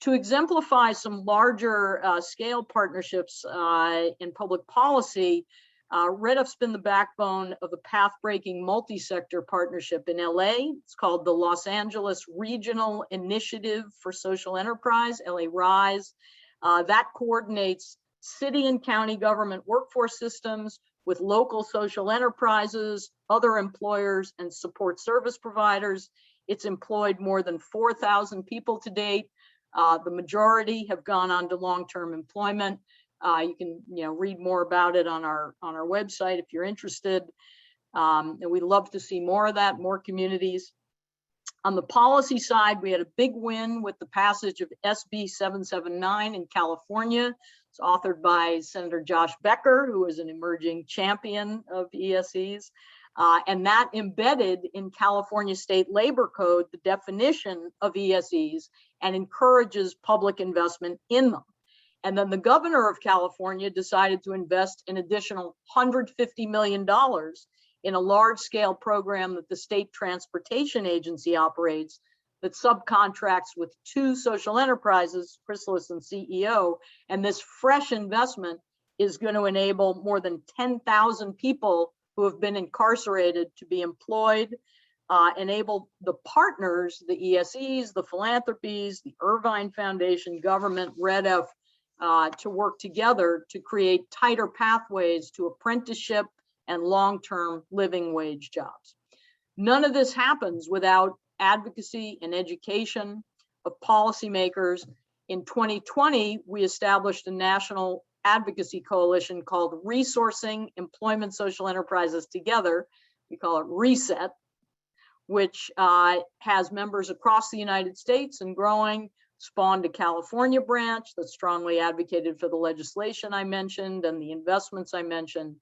To exemplify some larger scale partnerships in public policy, REDF's been the backbone of a path-breaking multi-sector partnership in LA. It's called the Los Angeles Regional Initiative for Social Enterprise, LA RISE. That coordinates city and county government workforce systems with local social enterprises, other employers, and support service providers. It's employed more than 4,000 people to date. The majority have gone on to long-term employment. You can read more about it on our website if you're interested. And we'd love to see more of that, more communities. On the policy side, we had a big win with the passage of SB 779 in California. It's authored by Senator Josh Becker, who is an emerging champion of ESEs. And that embedded in California State Labor Code the definition of ESEs and encourages public investment in them. And then the governor of California decided to invest an additional $150 million in a large-scale program that the State Transportation Agency operates that subcontracts with 2 social enterprises, Chrysalis and CEO, and this fresh investment is going to enable more than 10,000 people who have been incarcerated to be employed, enable the partners, the ESEs, the philanthropies, the Irvine Foundation, government, REDF, to work together to create tighter pathways to apprenticeship and long-term living wage jobs. None of this happens without advocacy and education of policymakers. In 2020, we established a national advocacy coalition called Resourcing Employment Social Enterprises Together. We call it RESET, which has members across the United States and growing, spawned a California branch that strongly advocated for the legislation I mentioned and the investments I mentioned.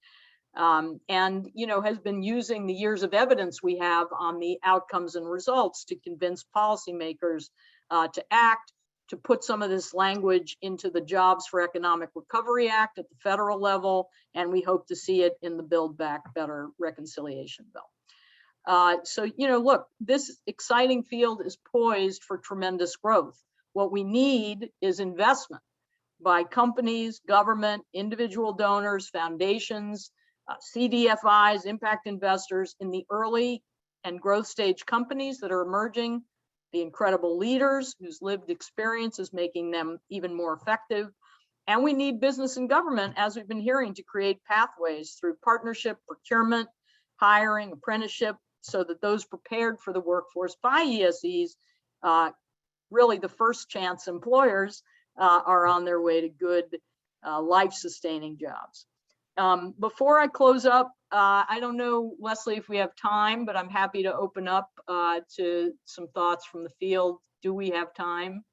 And has been using the years of evidence we have on the outcomes and results to convince policymakers to act, to put some of this language into the Jobs for Economic Recovery Act at the federal level, and we hope to see it in the Build Back Better reconciliation bill. So look, this exciting field is poised for tremendous growth. What we need is investment by companies, government, individual donors, foundations, CDFIs, impact investors in the early and growth stage companies that are emerging, the incredible leaders whose lived experience is making them even more effective. And we need business and government, as we've been hearing, to create pathways through partnership, procurement, hiring, apprenticeship, so that those prepared for the workforce by ESEs, really the first chance employers, are on their way to good life-sustaining jobs. Before I close up, I don't know, Leslie, if we have time, but I'm happy to open up to some thoughts from the field. Do we have time?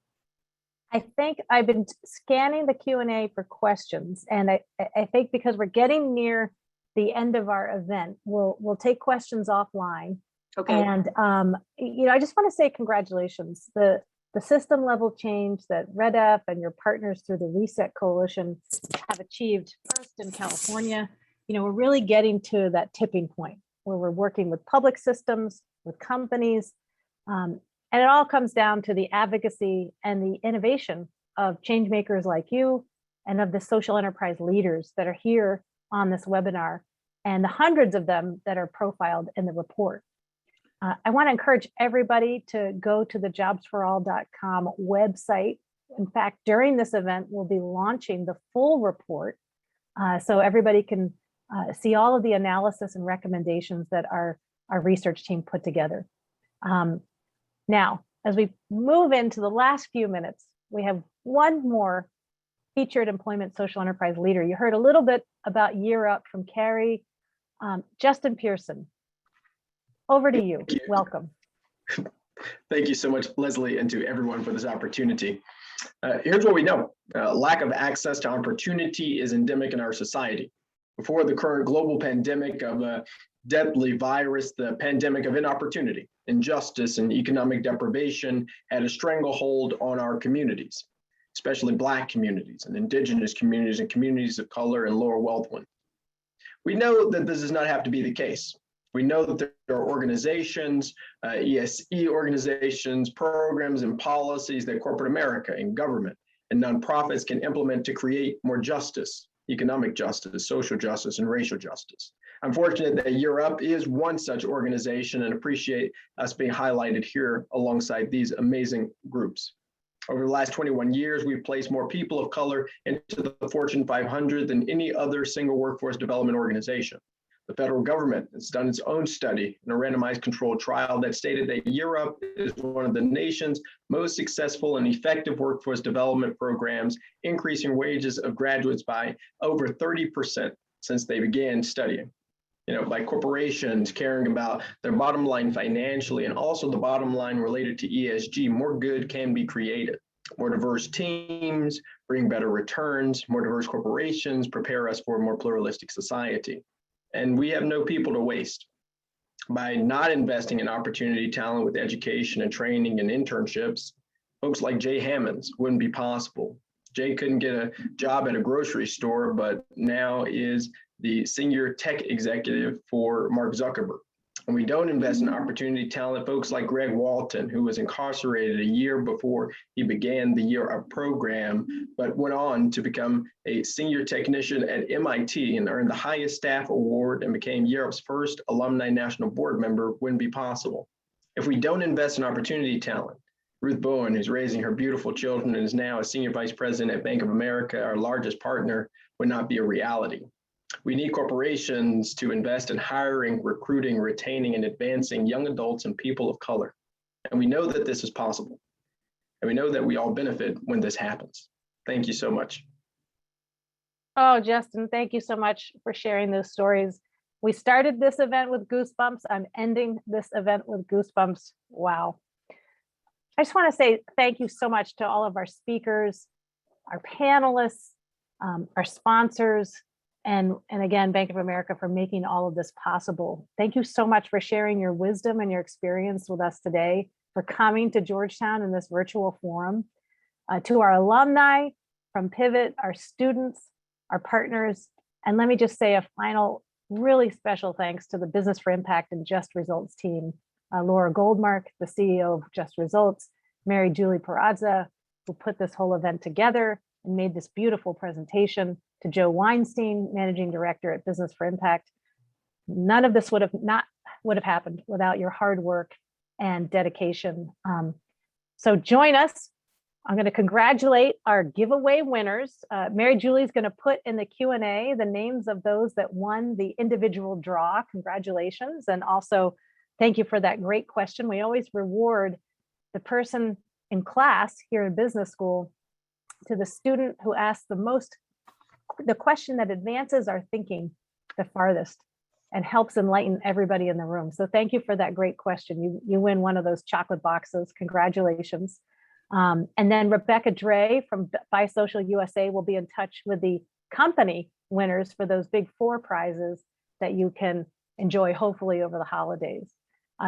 I think I've been scanning the Q&A for questions, and I think because we're getting near the end of our event, we'll take questions offline. Okay. And I just want to say congratulations. The system level change that REDF and your partners through the Reset Coalition have achieved, first in California, we're really getting to that tipping point where we're working with public systems, with companies. And it all comes down to the advocacy and the innovation of change makers like you and of the social enterprise leaders that are here on this webinar and the hundreds of them that are profiled in the report. I want to encourage everybody to go to the jobsforall.com website. In fact, during this event, we'll be launching the full report so everybody can see all of the analysis and recommendations that our research team put together. Now, as we move into the last few minutes, we have one more featured employment social enterprise leader. You heard a little bit about Year Up from Carrie. Justin Pearson, over to you. Welcome. Thank you so much, Leslie, and to everyone for this opportunity. Here's what we know. Lack of access to opportunity is endemic in our society. Before the current global pandemic of a deadly virus, the pandemic of inopportunity, injustice, and economic deprivation had a stranglehold on our communities, especially Black communities and Indigenous communities and communities of color and lower wealth ones. We know that this does not have to be the case. We know that there are organizations, ESE organizations, programs, and policies that corporate America and government and nonprofits can implement to create more justice, economic justice, social justice, and racial justice. I'm fortunate that Year Up is one such organization and appreciate us being highlighted here alongside these amazing groups. Over the last 21 years, we've placed more people of color into the Fortune 500 than any other single workforce development organization. The federal government has done its own study in a randomized controlled trial that stated that Year Up is one of the nation's most successful and effective workforce development programs, increasing wages of graduates by over 30% since they began studying. By corporations caring about their bottom line financially and also the bottom line related to ESG, more good can be created. More diverse teams bring better returns, more diverse corporations prepare us for a more pluralistic society. And we have no people to waste. By not investing in opportunity talent with education and training and internships, folks like Jay Hammonds wouldn't be possible. Jay couldn't get a job at a grocery store, but now is the senior tech executive for Mark Zuckerberg. And we don't invest in opportunity talent, folks like Greg Walton, who was incarcerated a year before he began the Year Up program, but went on to become a senior technician at MIT and earned the highest staff award and became Year Up's first alumni national board member, wouldn't be possible. If we don't invest in opportunity talent, Ruth Bowen, who's raising her beautiful children and is now a senior vice president at Bank of America, our largest partner, would not be a reality. We need corporations to invest in hiring, recruiting, retaining, and advancing young adults and people of color. And we know that this is possible. And we know that we all benefit when this happens. Thank you so much. Oh, Justin, thank you so much for sharing those stories. We started this event with goosebumps. I'm ending this event with goosebumps. Wow. I just want to say thank you so much to all of our speakers, our panelists, our sponsors, and again, Bank of America for making all of this possible. Thank you so much for sharing your wisdom and your experience with us today, for coming to Georgetown in this virtual forum. To our alumni from Pivot, our students, our partners, and let me just say a final really special thanks to the Business for Impact and Just Results team, Laura Goldmark, the CEO of Just Results, Mary Julie Perazza, who put this whole event together and made this beautiful presentation, to Joe Weinstein, Managing Director at Business for Impact. None of this would have happened without your hard work and dedication. So join us. I'm going to congratulate our giveaway winners. Mary Julie is going to put in the Q&A the names of those that won the individual draw. Congratulations. And also, thank you for that great question. We always reward the person in class here in business school to the student who asks the question that advances our thinking the farthest and helps enlighten everybody in the room. So thank you for that great question. You win one of those chocolate boxes. Congratulations. And then Rebecca Dre from Buy Social USA will be in touch with the company winners for those big 4 prizes that you can enjoy hopefully over the holidays.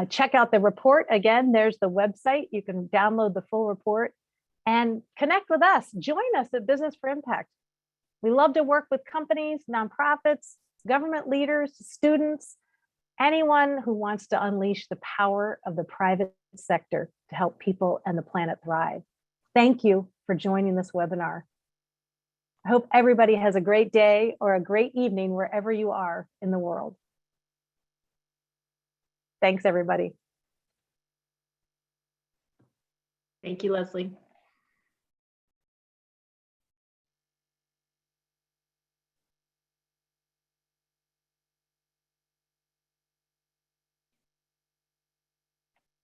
Check out the report. Again, there's the website. You can download the full report and connect with us. Join us at Business for Impact. We love to work with companies, nonprofits, government leaders, students, anyone who wants to unleash the power of the private sector to help people and the planet thrive. Thank you for joining this webinar. I hope everybody has a great day or a great evening wherever you are in the world. Thanks, everybody. Thank you, Leslie.